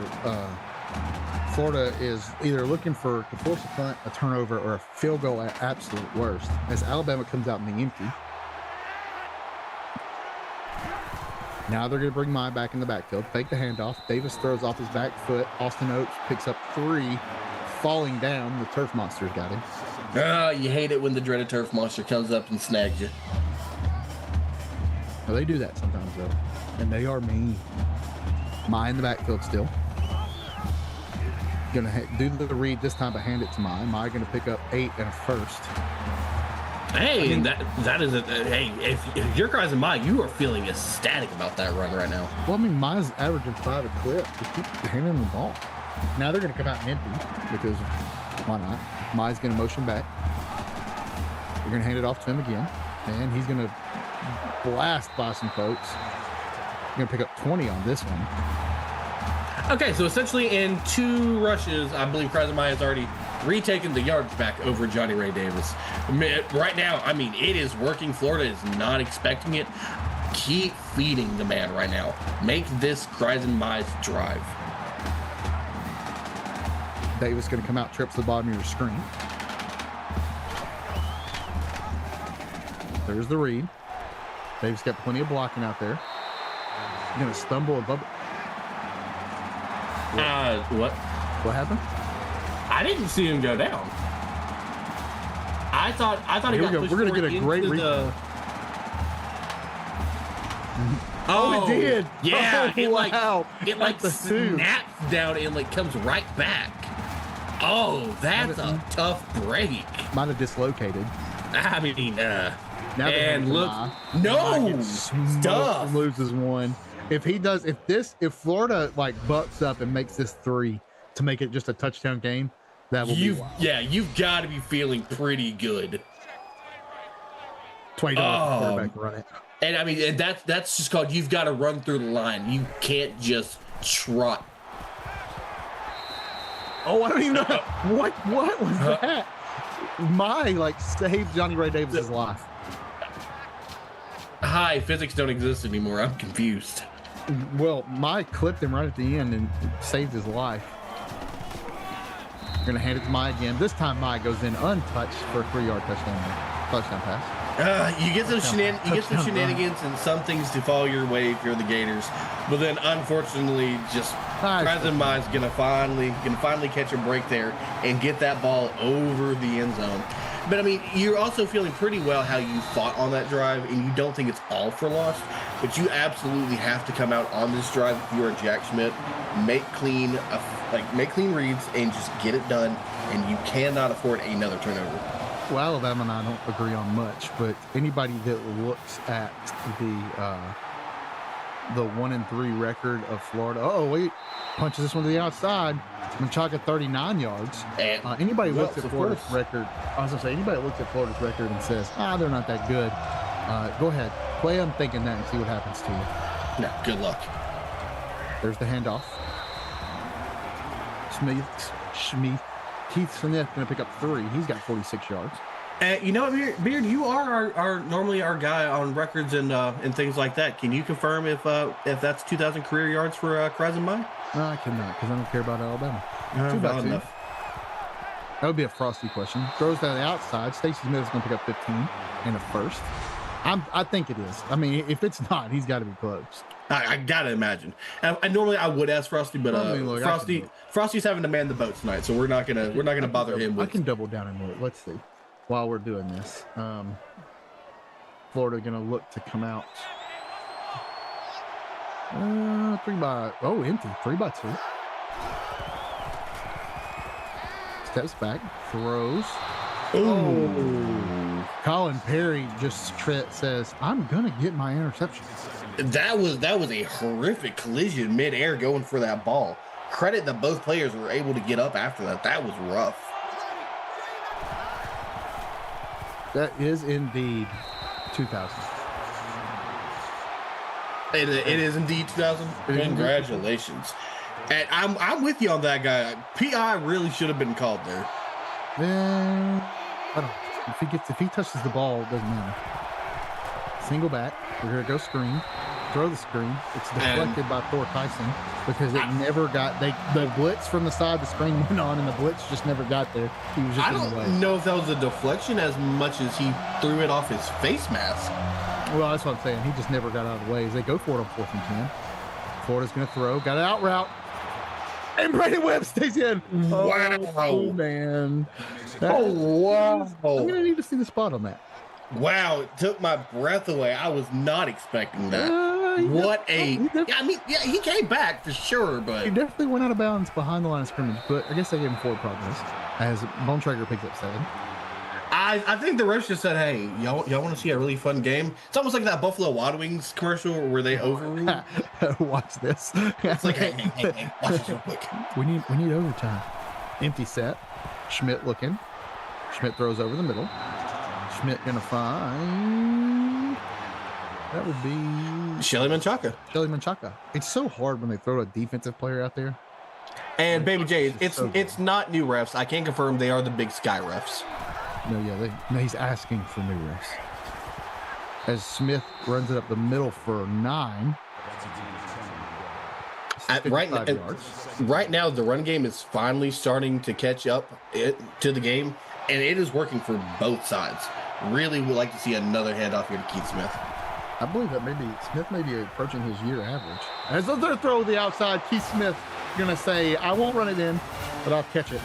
Florida is either looking for to force a punt, a turnover, or a field goal at absolute worst. As Alabama comes out in the empty. Now they're going to bring Mai back in the backfield. Fake the handoff. Davis throws off his back foot. Austin Oates picks up 3. Falling down, the turf monster's got him. You hate it when the dreaded turf monster comes up and snags you. Well, they do that sometimes, though. And they are mean. Mai in the backfield still. Gonna do the read this time, but hand it to Mai. Mai gonna pick up 8 and a first. Hey, that is a hey. If you're Cries and Mai, you are feeling ecstatic about that run right now. Well, I mean, Mai's averaging 5 a clip. Just keep handing the ball. Now they're gonna come out empty because why not? Mai's gonna motion back. You're gonna hand it off to him again, and he's gonna blast by some folks. You're gonna pick up 20 on this one. Okay, so essentially in 2 rushes, I believe Cries and Mai has already retaken the yards back over Johnny Ray Davis. Right now, I mean, it is working. Florida is not expecting it. Keep feeding the man right now. Make this Cries and Mai's drive. Davis going to come out, trips the bottom of your screen. There's the read. Davis got plenty of blocking out there. He's going to stumble above. What? What happened? I didn't see him go down. I thought he got pushed. We're going to get a great read. Oh, it did. Yeah, oh, wow. it snaps down and like comes right back. Oh, that's a tough break. Might have dislocated. I mean, now and look, no stuff. Loses one. If Florida like bucks up and makes this 3 to make it just a touchdown game, that will be wild. Yeah, you've got to be feeling pretty good. $20 quarterback run it. And I mean, and that's just called you've got to run through the line. You can't just trot. Oh, I don't even know what was that? Mai like saved Johnny Ray Davis's life. Hi, physics don't exist anymore. I'm confused. Well, Mai clipped him right at the end and saved his life. You're gonna hand it to Mai again. This time Mai goes in untouched for a 3-yard touchdown pass. You get some shenanigans and some things to fall your way if you're the Gators, but then unfortunately, just Cries and Mai's gonna finally catch a break there and get that ball over the end zone. But I mean, you're also feeling pretty well how you fought on that drive, and you don't think it's all for loss. But you absolutely have to come out on this drive if you are Jack Schmidt, make clean reads, and just get it done. And you cannot afford another turnover. Well, Alabama and I don't agree on much, but anybody that looks at the 1-3 record of Florida, punches this one to the outside. Menchaca 39 yards. Anybody looks at Florida's record, anybody looks at Florida's record and says, they're not that good. Go ahead, play on thinking that and see what happens to you. No, good luck. There's the handoff. Keith Smith going to pick up 3. He's got 46 yards. You know what, Beard, you are normally our guy on records and things like that. Can you confirm if that's 2,000 career yards for Cries and Mai? No, I cannot, because I don't care about Alabama. 2 enough. That would be a Frosty question. Throws that outside. Stacey Smith is going to pick up 15 in a first. I think it is. I mean, if it's not, he's got to be close. I gotta imagine. I normally I would ask Frosty, but Frosty's having to man the boat tonight, so we're not gonna bother him. I can double down and look. Let's see. While we're doing this, Florida gonna look to come out. 3-by, empty. 3-by-2. Steps back, throws. Oh, Colin Perry just says, "I'm gonna get my interception." That was a horrific collision midair going for that ball. Credit that both players were able to get up after that. That was rough. That is indeed 2000. It is indeed 2000. Congratulations. And I'm with you on that guy. PI really should have been called there. I don't know. If he touches the ball, it doesn't matter. Single back. We're gonna go screen. Throw the screen. It's deflected by Thor Tyson because it never got. The blitz from the side, the screen went on, and the blitz just never got there. He was just I don't know if that was a deflection as much as he threw it off his face mask. Well, that's what I'm saying. He just never got out of the way. As they go for it on 4th and 10. Florida's going to throw. Got an out route. And Brandon Webb stays in. Wow. Oh, man. Wow. I'm going to need to see the spot on that. Wow, it took my breath away. I was not expecting that. He came back for sure, but he definitely went out of bounds behind the line of scrimmage, but I guess they gave him forward progress as Bontrager picks up 7. I think the refs just said, hey, y'all want to see a really fun game? It's almost like that Buffalo Wild Wings commercial where they overrule. Watch this. It's like, hey, watch this real quick. We need overtime. Empty set. Schmidt looking. Schmidt throws over the middle. Schmidt gonna find. That would be Shelly Menchaca. It's so hard when they throw a defensive player out there. And Baby J, it's not new refs. I can confirm they are the Big Sky refs. No, he's asking for new refs. As Smith runs it up the middle for 9. Right now, the run game is finally starting to catch up to the game, and it is working for both sides. Really would like to see another handoff here to Keith Smith. I believe that maybe Smith may be approaching his year average. As they throw the outside, Keith Smith going to say, I won't run it in, but I'll catch it.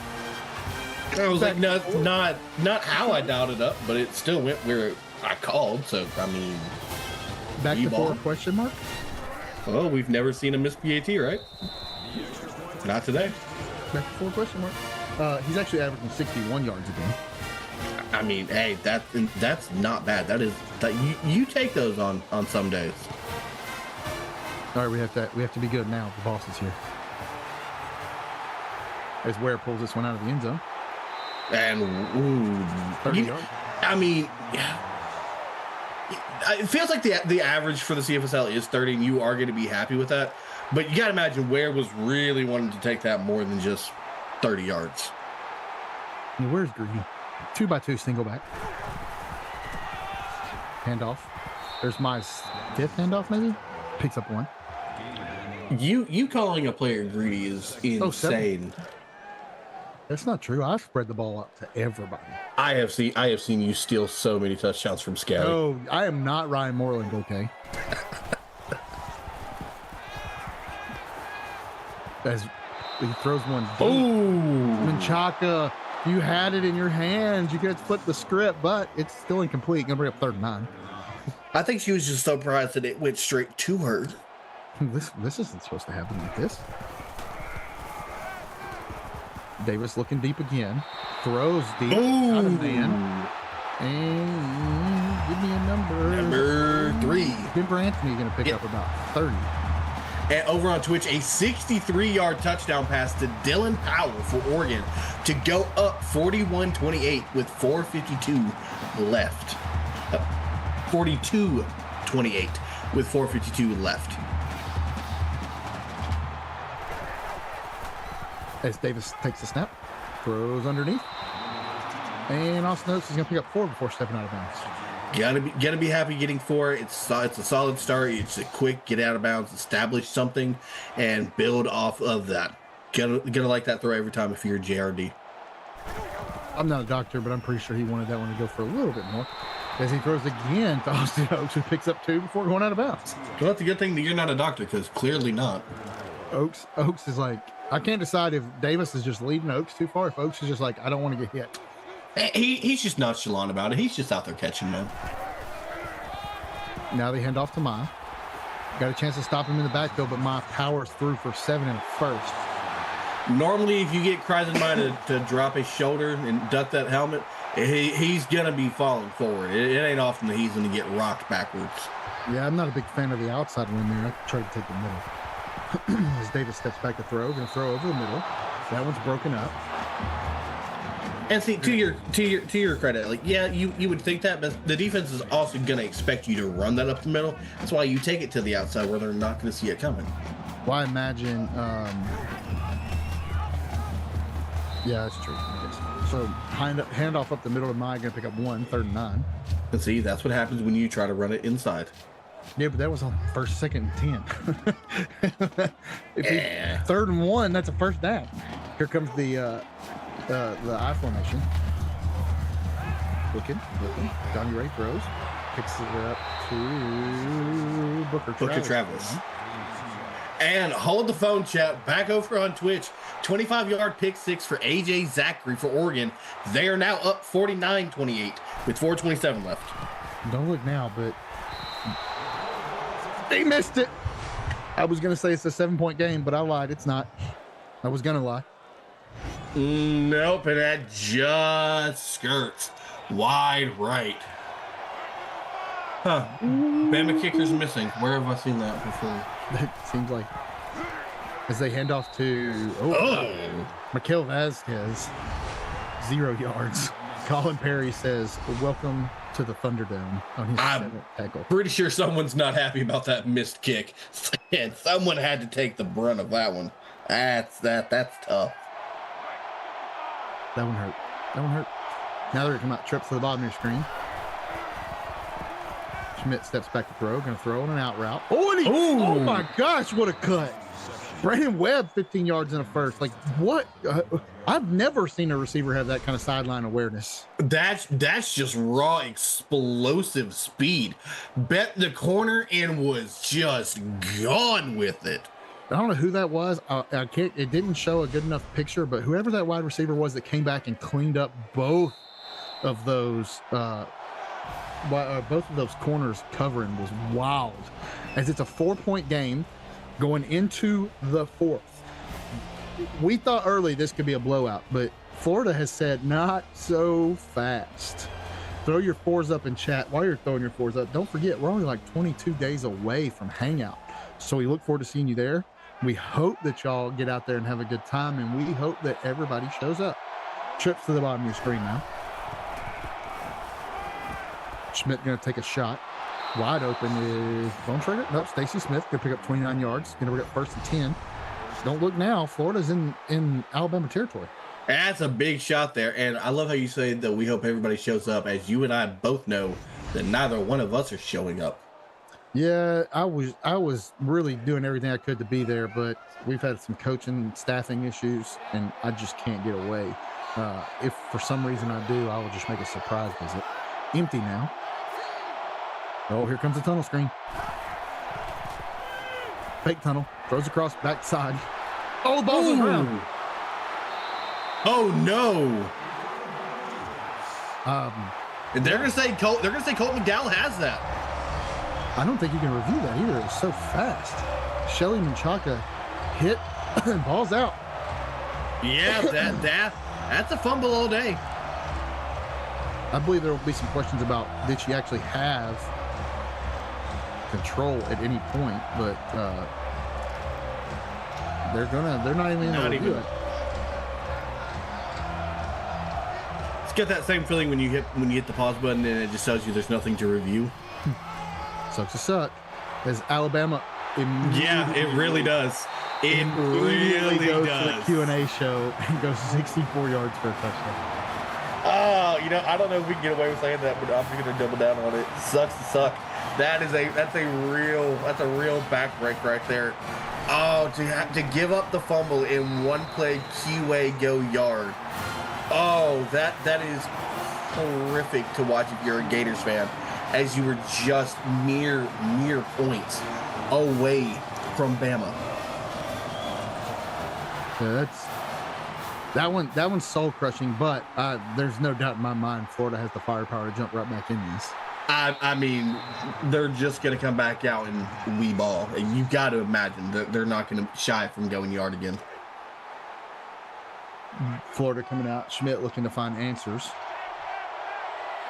I was like, no, not how I dialed it up, but it still went where I called. So, I mean, back to 4 question mark? Oh, we've never seen a missed PAT, right? Not today. Back to 4 question mark. He's actually averaging 61 yards a game. I mean, hey, that's not bad. You take those on some days. All right, we have to be good now. The boss is here. As Ware pulls this one out of the end zone. And 30 yards. I mean, it feels like the average for the CFSL is 30, and you are going to be happy with that. But you got to imagine Ware was really wanting to take that more than just 30 yards. Yeah, where's Greedy? 2x2 single back. Handoff. There's my 5th handoff, maybe? Picks up 1. You calling a player greedy is insane. That's not true. I've spread the ball out to everybody. I have seen you steal so many touchdowns from Scally. Oh, I am not Ryan Moreland, okay? As he throws one deep. Oh, Menchaca, you had it in your hands. You could have flipped the script, but it's still incomplete. Gonna bring up 3rd and 9. I think she was just surprised that it went straight to her. This isn't supposed to happen like this. Davis looking deep again. Throws deep. Out of man. And give me a number. Number 3. Denver Anthony going to pick up about 30. And over on Twitch, a 63-yard touchdown pass to Dylan Powell for Oregon to go up 41-28 with 4:52 left. 42-28 with 4:52 left. As Davis takes the snap, throws underneath, and Austin Oaks is going to pick up 4 before stepping out of bounds. Gotta be happy getting 4. It's a solid start. It's a quick get out of bounds, establish something, and build off of that. Gonna like that throw every time if you're JRD. I'm not a doctor, but I'm pretty sure he wanted that one to go for a little bit more. As he throws again to Austin Oaks, who picks up 2 before going out of bounds. Well, that's a good thing that you're not a doctor, because clearly not. Oaks is like, I can't decide if Davis is just leading Oaks too far, if Oaks is just like, I don't want to get hit. He's just nonchalant about it. He's just out there catching them. Now they hand off to Maya. Got a chance to stop him in the backfield, but Maya powers through for 7 in the first. Normally, if you get Kreisenmeyer to drop his shoulder and duck that helmet, he's going to be falling forward. It ain't often that he's going to get rocked backwards. Yeah, I'm not a big fan of the outside one there. I tried to take the middle. As Davis steps back to throw, going to throw over the middle. That one's broken up. And see, to your credit, like, yeah, you would think that, but the defense is also going to expect you to run that up the middle. That's why you take it to the outside where they're not going to see it coming. Well, I imagine, yeah, that's true. So handoff up the middle of Maya, going to pick up 1, 3rd and 9. And see, that's what happens when you try to run it inside. Yeah, but that was on 1st, 2nd, and 10. If 3rd and 1, that's a first down. Here comes the I formation. Looking. Johnny Ray throws. picks it up to Booker Travis. And hold the phone, chat. Back over on Twitch. 25-yard pick six for AJ Zachary for Oregon. They are now up 49-28 with 4:27 left. Don't look now, but they missed it. I was going to say it's a 7-point game, but I lied. It's not. I was going to lie. Nope, and that just skirts wide right. Huh. Bama kicker's missing. Where have I seen that before? It seems like as they hand off to Mikael Vasquez, 0 yards. Colin Perry says, "Welcome to the Thunderdome" on his 7th tackle. Pretty sure someone's not happy about that missed kick. And someone had to take the brunt of that one. That's tough. That one hurt. Now they're going to come out, trips to the bottom of your screen. Schmidt steps back to throw, going to throw on an out route. Oh my gosh, what a cut. Brandon Webb, 15 yards in a first. Like, what? I've never seen a receiver have that kind of sideline awareness. That's just raw explosive speed. Bet the corner and was just gone with it. I don't know who that was. I can't. It didn't show a good enough picture, but whoever that wide receiver was that came back and cleaned up both of those corners covering was wild. As it's a 4-point game going into the 4th. We thought early this could be a blowout, but Florida has said not so fast. Throw your 4s up in chat. While you're throwing your 4s up, don't forget we're only like 22 days away from Hangout. So we look forward to seeing you there. We hope that y'all get out there and have a good time, and we hope that everybody shows up. Trips to the bottom of your screen now. Schmidt going to take a shot. Wide open is Bontrager. Nope, Stacey Smith going to pick up 29 yards. Going to pick up 1st and 10. Don't look now. Florida's in Alabama territory. That's a big shot there. And I love how you say that we hope everybody shows up, as you and I both know that neither one of us are showing up. Yeah, I was really doing everything I could to be there, but we've had some coaching and staffing issues, and I just can't get away. If for some reason I do, I will just make a surprise visit. Empty now. Oh, here comes the tunnel screen. Fake tunnel. Throws across backside. Oh, the ball's on the ground. Oh no. They're gonna say Colt McDowell has that. I don't think you can review that either. It's so fast. Shelly Menchaca hit and ball's out. Yeah, that's a fumble all day. I believe there will be some questions about did she actually have control at any point, but they're not even going to review it. It's got that same feeling when you hit the pause button and it just tells you there's nothing to review. Sucks to suck. As Alabama yeah, it really does. It really goes does. to the Q&A show and goes 64 yards for a touchdown. I don't know if we can get away with saying that, but I'm just gonna double down on it. Sucks to suck. That's a real back break right there. Oh, to give up the fumble in one play QA go yard. Oh, that is horrific to watch if you're a Gators fan, as you were just mere points away from Bama. Yeah, that one's soul crushing, but there's no doubt in my mind Florida has the firepower to jump right back in this. I mean, they're just going to come back out and wee ball. And you've got to imagine that they're not going to shy from going yard again. Florida coming out. Schmidt looking to find answers.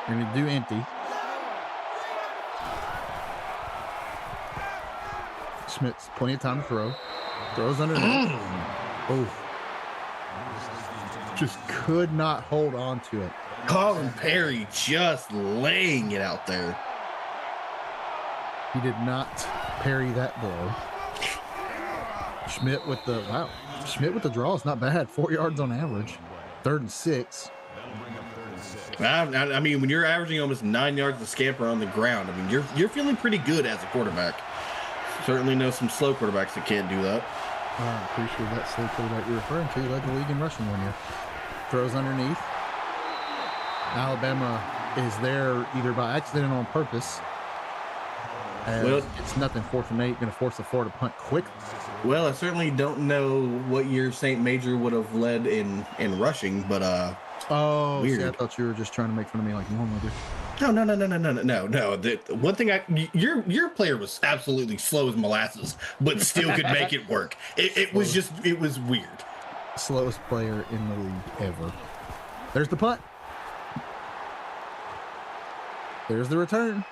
They're going to do empty. Schmidt's plenty of time to throw. Throws underneath. Oh. Just could not hold on to it. Colin Perry just laying it out there. He did not parry that blow. Schmidt with the draw is not bad. 4 yards on average. 3rd and 6. I mean, when you're averaging almost 9 yards to scamper on the ground, I mean, you're feeling pretty good as a quarterback. Certainly know some slow quarterbacks that can't do that. I'm pretty sure that slow quarterback you're referring to led the league in rushing 1 year. Throws underneath. Alabama is there either by accident or on purpose. Well, it's nothing. 4th and 8, going to force the Florida punt quickly. Well, I certainly don't know what year St. Major would have led in rushing, but oh, weird. See, I thought you were just trying to make fun of me like you normally do. No. The one thing your player was absolutely slow as molasses, but still could make it work. It was weird. Slowest player in the league ever. There's the punt. There's the return.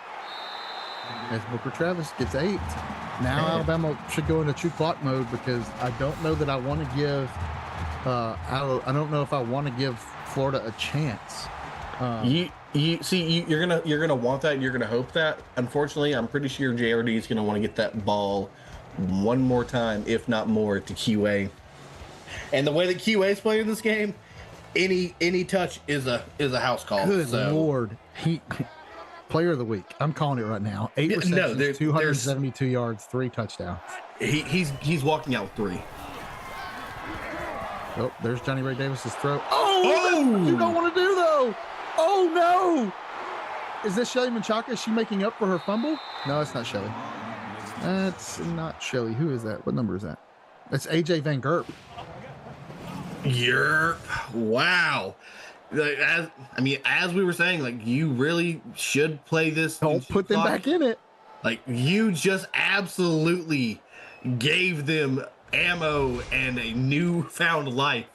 As Booker Travis gets 8. Now Alabama should go into true clock mode because I don't know that I want to give. I don't know if I want to give Florida a chance. You're gonna want that. You're gonna hope that. Unfortunately, I'm pretty sure JRD is gonna want to get that ball one more time, if not more, to QA. And the way that QA is playing this game, any touch is a house call. Good Lord, he. Player of the week. I'm calling it right now. 8 receptions, 272 yards, 3 touchdowns. He's walking out with 3. Oh, there's Johnny Ray Davis's throw. Oh! You don't want to do though. Oh no! Is this Shelly Menchaca? Is she making up for her fumble? No, it's not Shelly. That's not Shelly. Who is that? What number is that? It's AJ Van Gerp. Wow. As we were saying, like, you really should play this. Don't put them back in it. Like, you just absolutely gave them ammo and a newfound life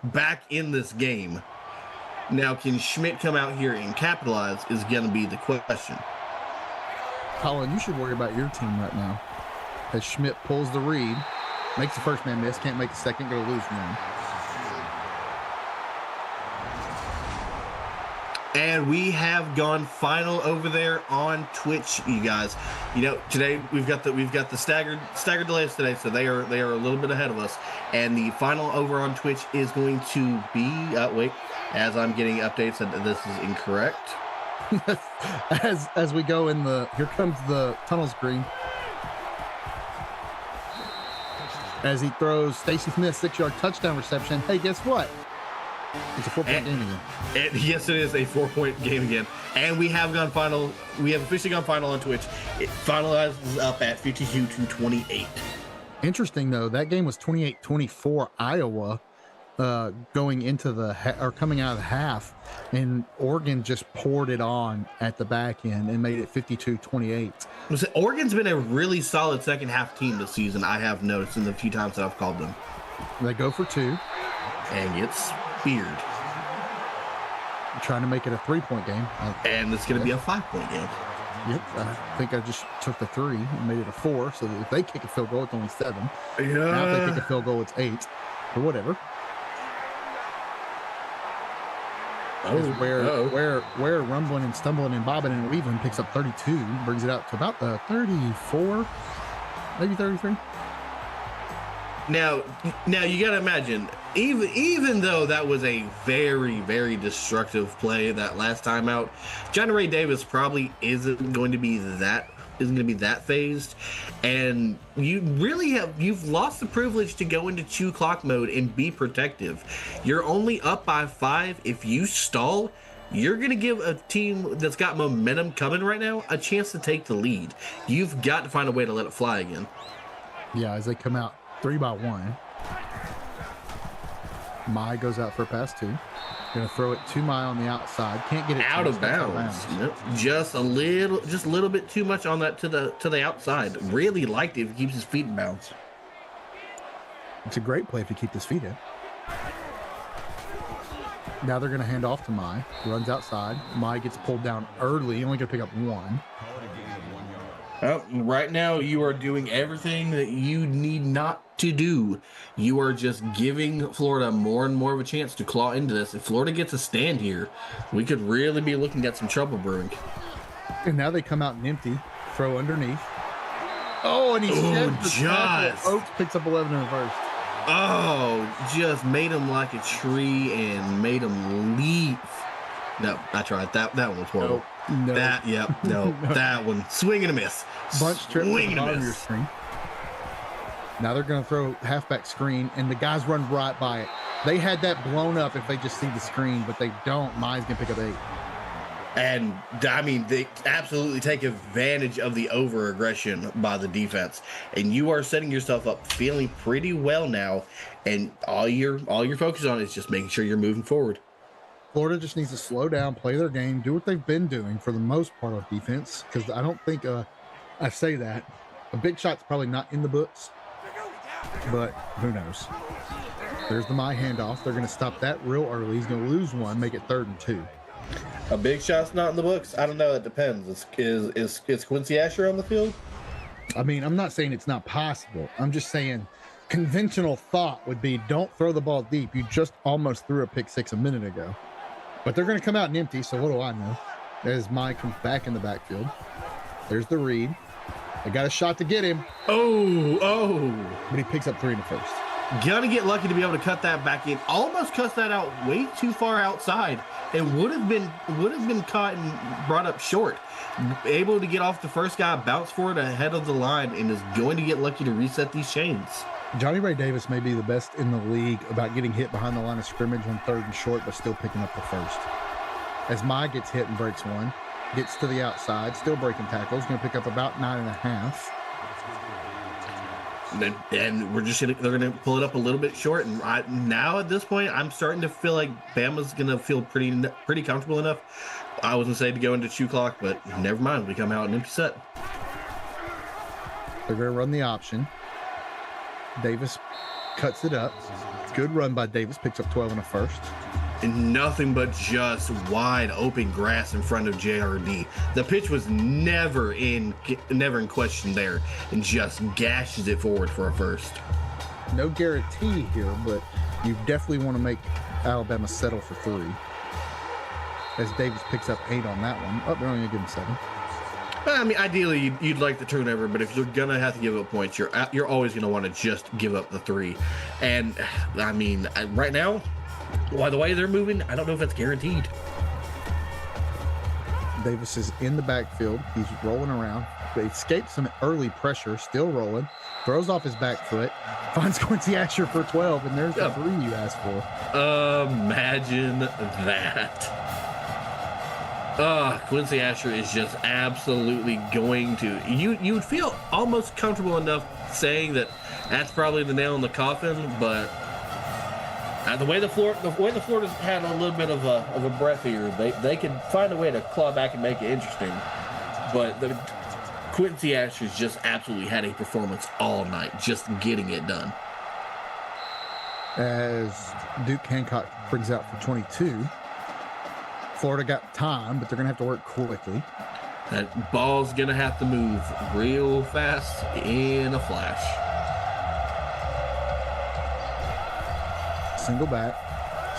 back in this game. Now, can Schmidt come out here and capitalize is going to be the question. Colin, you should worry about your team right now. As Schmidt pulls the read, makes the first man miss, can't make the second, going to lose one. And we have gone final over there on Twitch, you guys. You know, today we've got the staggered delays today, so they are a little bit ahead of us. And the final over on Twitch is going to be wait, as I'm getting updates that this is incorrect. as we go in here comes the tunnel screen. As he throws Stacey Smith 6-yard touchdown reception. Hey, guess what? It's a 4-point game again. Yes, it is a 4-point game again. And we have gone final. We have officially gone final on Twitch. It finalizes up at 52-28. Interesting, though. That game was 28-24 Iowa going into coming out of the half. And Oregon just poured it on at the back end and made it 52-28. Oregon's been a really solid second half team this season, I have noticed in the few times that I've called them. They go for 2. And it's weird. I'm trying to make it a 3-point game. And it's going to be a 5-point game. Yep. I think I just took the 3 and made it a 4. So that if they kick a field goal, it's only 7. Yeah. Now if they kick a field goal, it's 8. Or whatever. Where rumbling and stumbling and bobbing and weaving picks up 32, brings it out to about the 34, maybe 33. Now you got to imagine, even though that was a very, very destructive play that last time out, Johnny Ray Davis probably isn't going to be that phased, and you've lost the privilege to go into 2 clock mode and be protective. You're only up by 5. If you stall, you're going to give a team that's got momentum coming right now a chance to take the lead. You've got to find a way to let it fly again. Yeah, as they come out 3-1. Mai goes out for a pass 2. Gonna throw it to Mai on the outside. Can't get it out of bounds. Nope. Just a little bit too much on that to the outside. Really liked it if he keeps his feet in bounds. It's a great play if you keep his feet in. Now they're gonna hand off to Mai. Runs outside. Mai gets pulled down early. Only gonna pick up 1. Well, right now you are doing everything that you need not to do. You are just giving Florida more and more of a chance to claw into this. If Florida gets a stand here, we could really be looking at some trouble brewing. And now they come out and empty, throw underneath. Oh, and he just Oaks picks up 11 in the first. Oh, just made him like a tree and made him leap. No, I tried. That one was horrible. No. No. That one. Swing and a miss. Bunch trip Swing to the bottom of your screen. Now they're going to throw halfback screen, and the guys run right by it. They had that blown up if they just see the screen, but they don't. Mai's going to pick up 8. And I mean, they absolutely take advantage of the over aggression by the defense, and you are setting yourself up feeling pretty well now. And all you're focused on is just making sure you're moving forward. Florida just needs to slow down, play their game, do what they've been doing for the most part of defense. Because I don't think I say that a big shot's probably not in the books, but who knows? There's the my handoff. They're going to stop that real early. He's going to lose one, make it 3rd and 2. A big shot's not in the books. I don't know. It depends. Is Quincy Asher on the field? I mean, I'm not saying it's not possible. I'm just saying conventional thought would be don't throw the ball deep. You just almost threw a pick 6 a minute ago. But they're going to come out and empty, so what do I know? As Mike comes back in the backfield. There's the read. They got a shot to get him. Oh. But he picks up 3 in the first. Gotta get lucky to be able to cut that back in. Almost cuts that out way too far outside. It would have been caught and brought up short. Able to get off the first guy, bounce forward ahead of the line, and is going to get lucky to reset these chains. Johnny Ray Davis may be the best in the league about getting hit behind the line of scrimmage on 3rd and short, but still picking up the first. As Mai gets hit and breaks one, gets to the outside, still breaking tackles, going to pick up about 9.5. And they're gonna pull it up a little bit short. And now at this point, I'm starting to feel like Bama's gonna feel pretty comfortable enough. I was gonna say to go into 2 clock, but never mind. We come out an empty set. They're gonna run the option. Davis cuts it up. Good run by Davis. Picks up 12 in the first. And nothing but just wide open grass in front of JRD. The pitch was never in question there, and just gashes it forward for a first. No guarantee here, but you definitely want to make Alabama settle for 3. As Davis picks up 8 on that one. Oh, they're only going to give him 7. I mean, ideally, you'd like the turnover, but if you're gonna have to give up points, you're always gonna want to just give up the 3. And I mean, right now, by the way they're moving, I don't know if that's guaranteed. Davis is in the backfield. He's rolling around. They escaped some early pressure, still rolling. Throws off his back foot. Finds Quincy Asher for 12, and there's the 3 you asked for. Imagine that. Quincy Asher is just absolutely going to. You would feel almost comfortable enough saying that that's probably the nail in the coffin, but the way the Florida's had a little bit of a breath here, they could find a way to claw back and make it interesting. But Quincy Asher's just absolutely had a performance all night, just getting it done. As Duke Hancock brings out for 22. Florida got time, but they're going to have to work quickly. That ball's going to have to move real fast in a flash. Single back,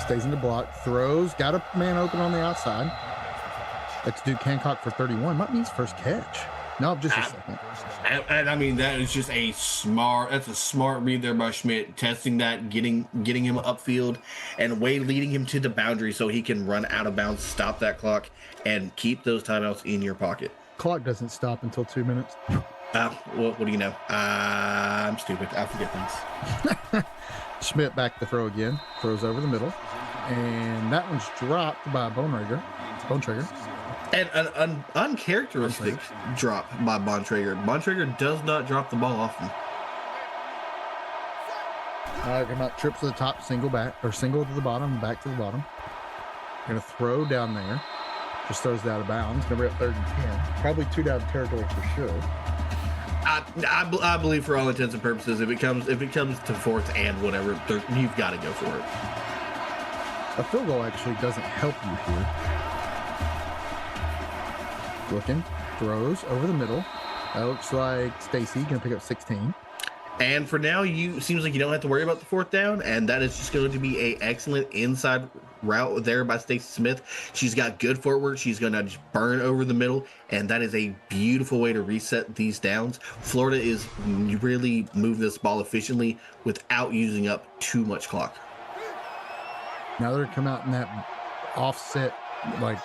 stays in the block, throws, got a man open on the outside. That's Duke Hancock for 31. Might be his first catch. No, just a second. And I mean, that is just a smart read there by Schmidt, testing that, getting him upfield, and Wade leading him to the boundary so he can run out of bounds, stop that clock, and keep those timeouts in your pocket. Clock doesn't stop until 2 minutes. What do you know? I'm stupid. I forget things. Schmidt back to throw again. Throws over the middle. And that one's dropped by Bontrager. And an uncharacteristic drop by Bontrager. Bontrager does not drop the ball often. Come out, trips to the top, single back, or single to the bottom, back to the bottom. Going to throw down there. Just throws it out of bounds. Going to bring up 3rd and 10. Probably 2 down territory for sure. I believe for all intents and purposes, if it comes to 4th and whatever, you've got to go for it. A field goal actually doesn't help you here. Looking, throws over the middle. That looks like Stacy going to pick up 16. And for now, seems like you don't have to worry about the 4th down, and that is just going to be a excellent inside route there by Stacy Smith. She's got good footwork. She's going to just burn over the middle, and that is a beautiful way to reset these downs. Florida is really moving this ball efficiently without using up too much clock. Now they're come out in that offset, like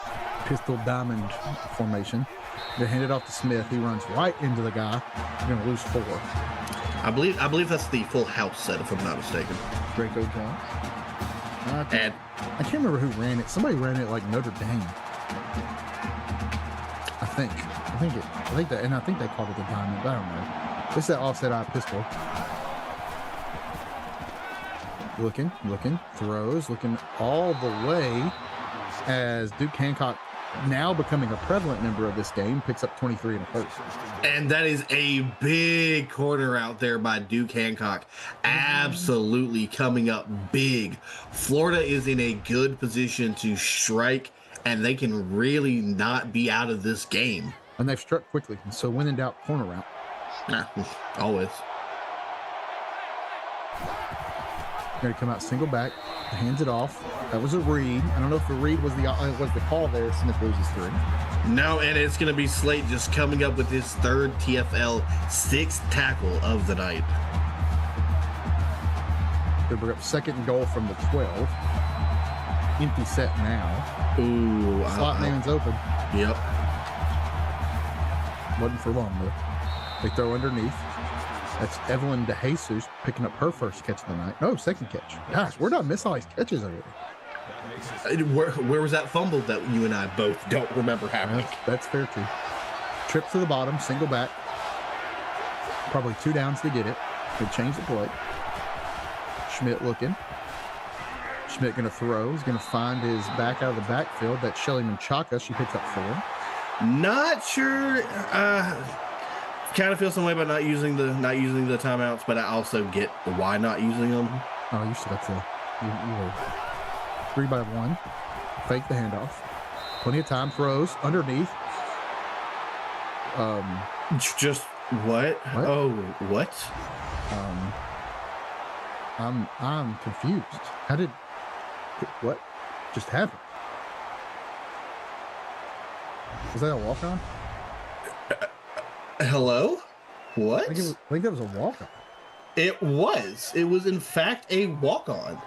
pistol diamond formation. They hand it off to Smith. He runs right into the guy. He's going to lose 4. I believe that's the full house set, if I'm not mistaken. Draco Jones. I can't remember who ran it. Somebody ran it like Notre Dame. I think they called it the diamond, but I don't know. It's that offset eye pistol. Looking, throws, looking all the way as Duke Hancock, now becoming a prevalent member of this game, picks up 23 and a first. And that is a big corner out there by Duke Hancock. Absolutely coming up big. Florida is in a good position to strike, and they can really not be out of this game. And they've struck quickly, so when in doubt, corner route. Nah, always. Going to come out single back, hands it off. That was a read. I don't know if the read was the call there. Smith loses 3. No, and it's going to be Slate just coming up with his third TFL 6th tackle of the night. They bring up second and goal from the 12. Empty set now. Ooh. Slot man's open. Yep. Wasn't for long, though. They throw underneath. That's Evelyn DeJesus picking up her first catch of the night. No, second catch. Gosh, we're not missing all these catches already. Where was that fumble that you and I both don't remember happening? That's fair, too. Trip to the bottom, single back. Probably 2 downs to get it. Could change the play. Schmidt looking. Schmidt going to throw. He's going to find his back out of the backfield. That's Shelly Menchaca. She picks up 4. Not sure. Kind of feel some way about not using the timeouts, but I also get why not using them. Oh, you still got you were 3 by 1. Fake the handoff. Plenty of time. Throws underneath. Just what? Oh, what? I'm confused. What just happened? Was that a walk-on? Hello? What? I think that was a walk-on. It was. It was, in fact, a walk-on.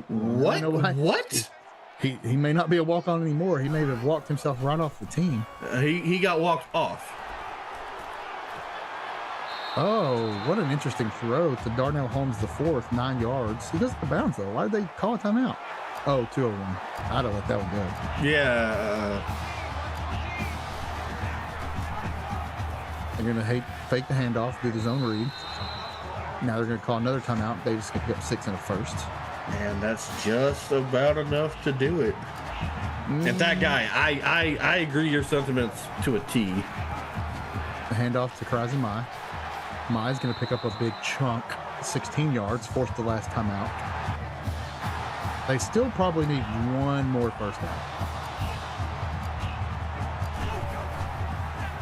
What? What? He may not be a walk-on anymore. He may have walked himself right off the team. He got walked off. Oh, what an interesting throw to Darnell Holmes the 4th, 9 yards. He goes to bounds, though. Why did they call a timeout? Oh, 201. I'd have let that one go. Yeah. They're going to fake the handoff, do the zone read. Now they're going to call another timeout. Davis can pick up 6 and a first. And that's just about enough to do it. And that guy, I agree your sentiments to a T. The handoff to Krazi Mai. Mai's going to pick up a big chunk, 16 yards, forced the last timeout. They still probably need 1 more first down.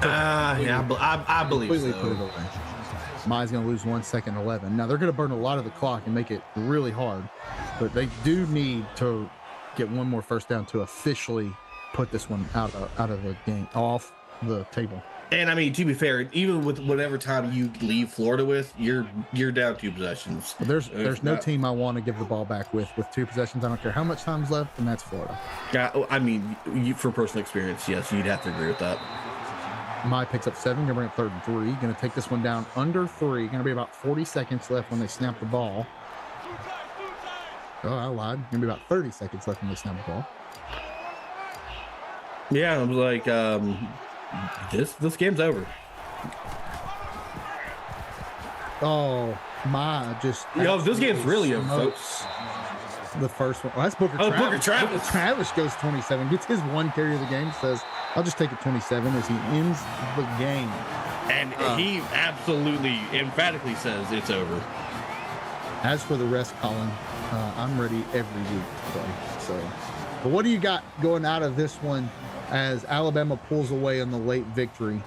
Yeah, I believe completely so. Put it away. Mai's going to lose 1 second 11. Now they're going to burn a lot of the clock and make it really hard, but they do need to get 1 more first down to officially put this one out of the game, off the table. And I mean, to be fair, even with whatever time you leave Florida with, you're down 2 possessions. But there's no team I want to give the ball back with 2 possessions. I don't care how much time's left, and that's Florida. Yeah, I mean, for personal experience, yes, you'd have to agree with that. Mai picks up 7, gonna bring up 3rd and 3. Gonna take this one down under 3. Gonna be about 40 seconds left when they snap the ball. Oh, I lied. Gonna be about 30 seconds left when they snap the ball. Yeah, I was like, this game's over. Oh, Mai just. This game's really over, folks. The first one. Well, that's Booker Travis. Booker Travis. Booker Travis goes 27. Gets his 1 carry of the game. Says, I'll just take it 27 as he ends the game. And he absolutely, emphatically says it's over. As for the rest, Colin, I'm ready every week to play. So, but what do you got going out of this one as Alabama pulls away on the late victory?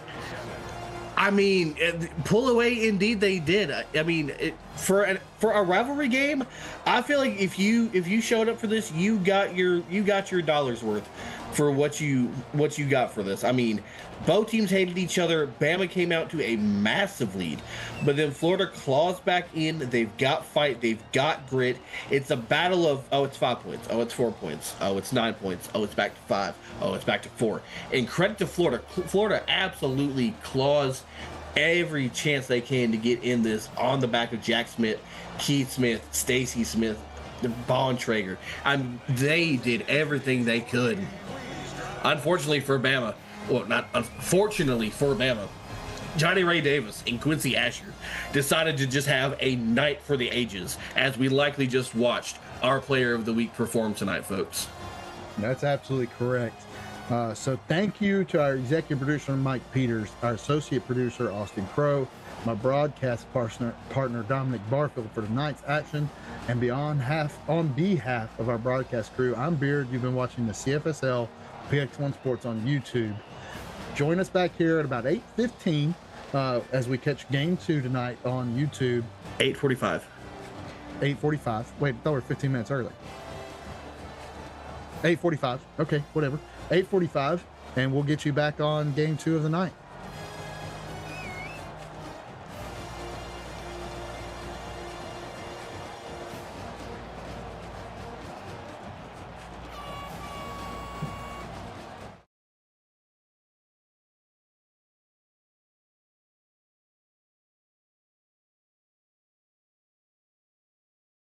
I mean, pull away. Indeed, they did. I mean, for a rivalry game, I feel like if you showed up for this, you got your dollar's worth for what you got for this. I mean, both teams hated each other. Bama came out to a massive lead, but then Florida claws back in. They've got fight. They've got grit. It's a battle of, oh, it's 5 points. Oh, it's 4 points. Oh, it's 9 points. Oh, it's back to 5. Oh, it's back to 4. And credit to Florida. Florida absolutely claws every chance they can to get in this on the back of Jack Smith, Keith Smith, Stacy Smith, Bontrager. They did everything they could. Unfortunately for Bama, well, not unfortunately for Bama, Johnny Ray Davis and Quincy Asher decided to just have a night for the ages, as we likely just watched our player of the week perform tonight, folks. That's absolutely correct. So thank you to our executive producer, Mike Peters, our associate producer, Austin Crow, my broadcast partner, Dominic Barfield, for tonight's action. And on behalf of our broadcast crew, I'm Beard. You've been watching the CFSL PX1 Sports on YouTube. Join us back here at about 8:15 as we catch Game 2 tonight on YouTube. 8:45. 8:45. Wait, I thought we were 15 minutes early. 8:45. Okay, whatever. 8:45, and we'll get you back on Game 2 of the night.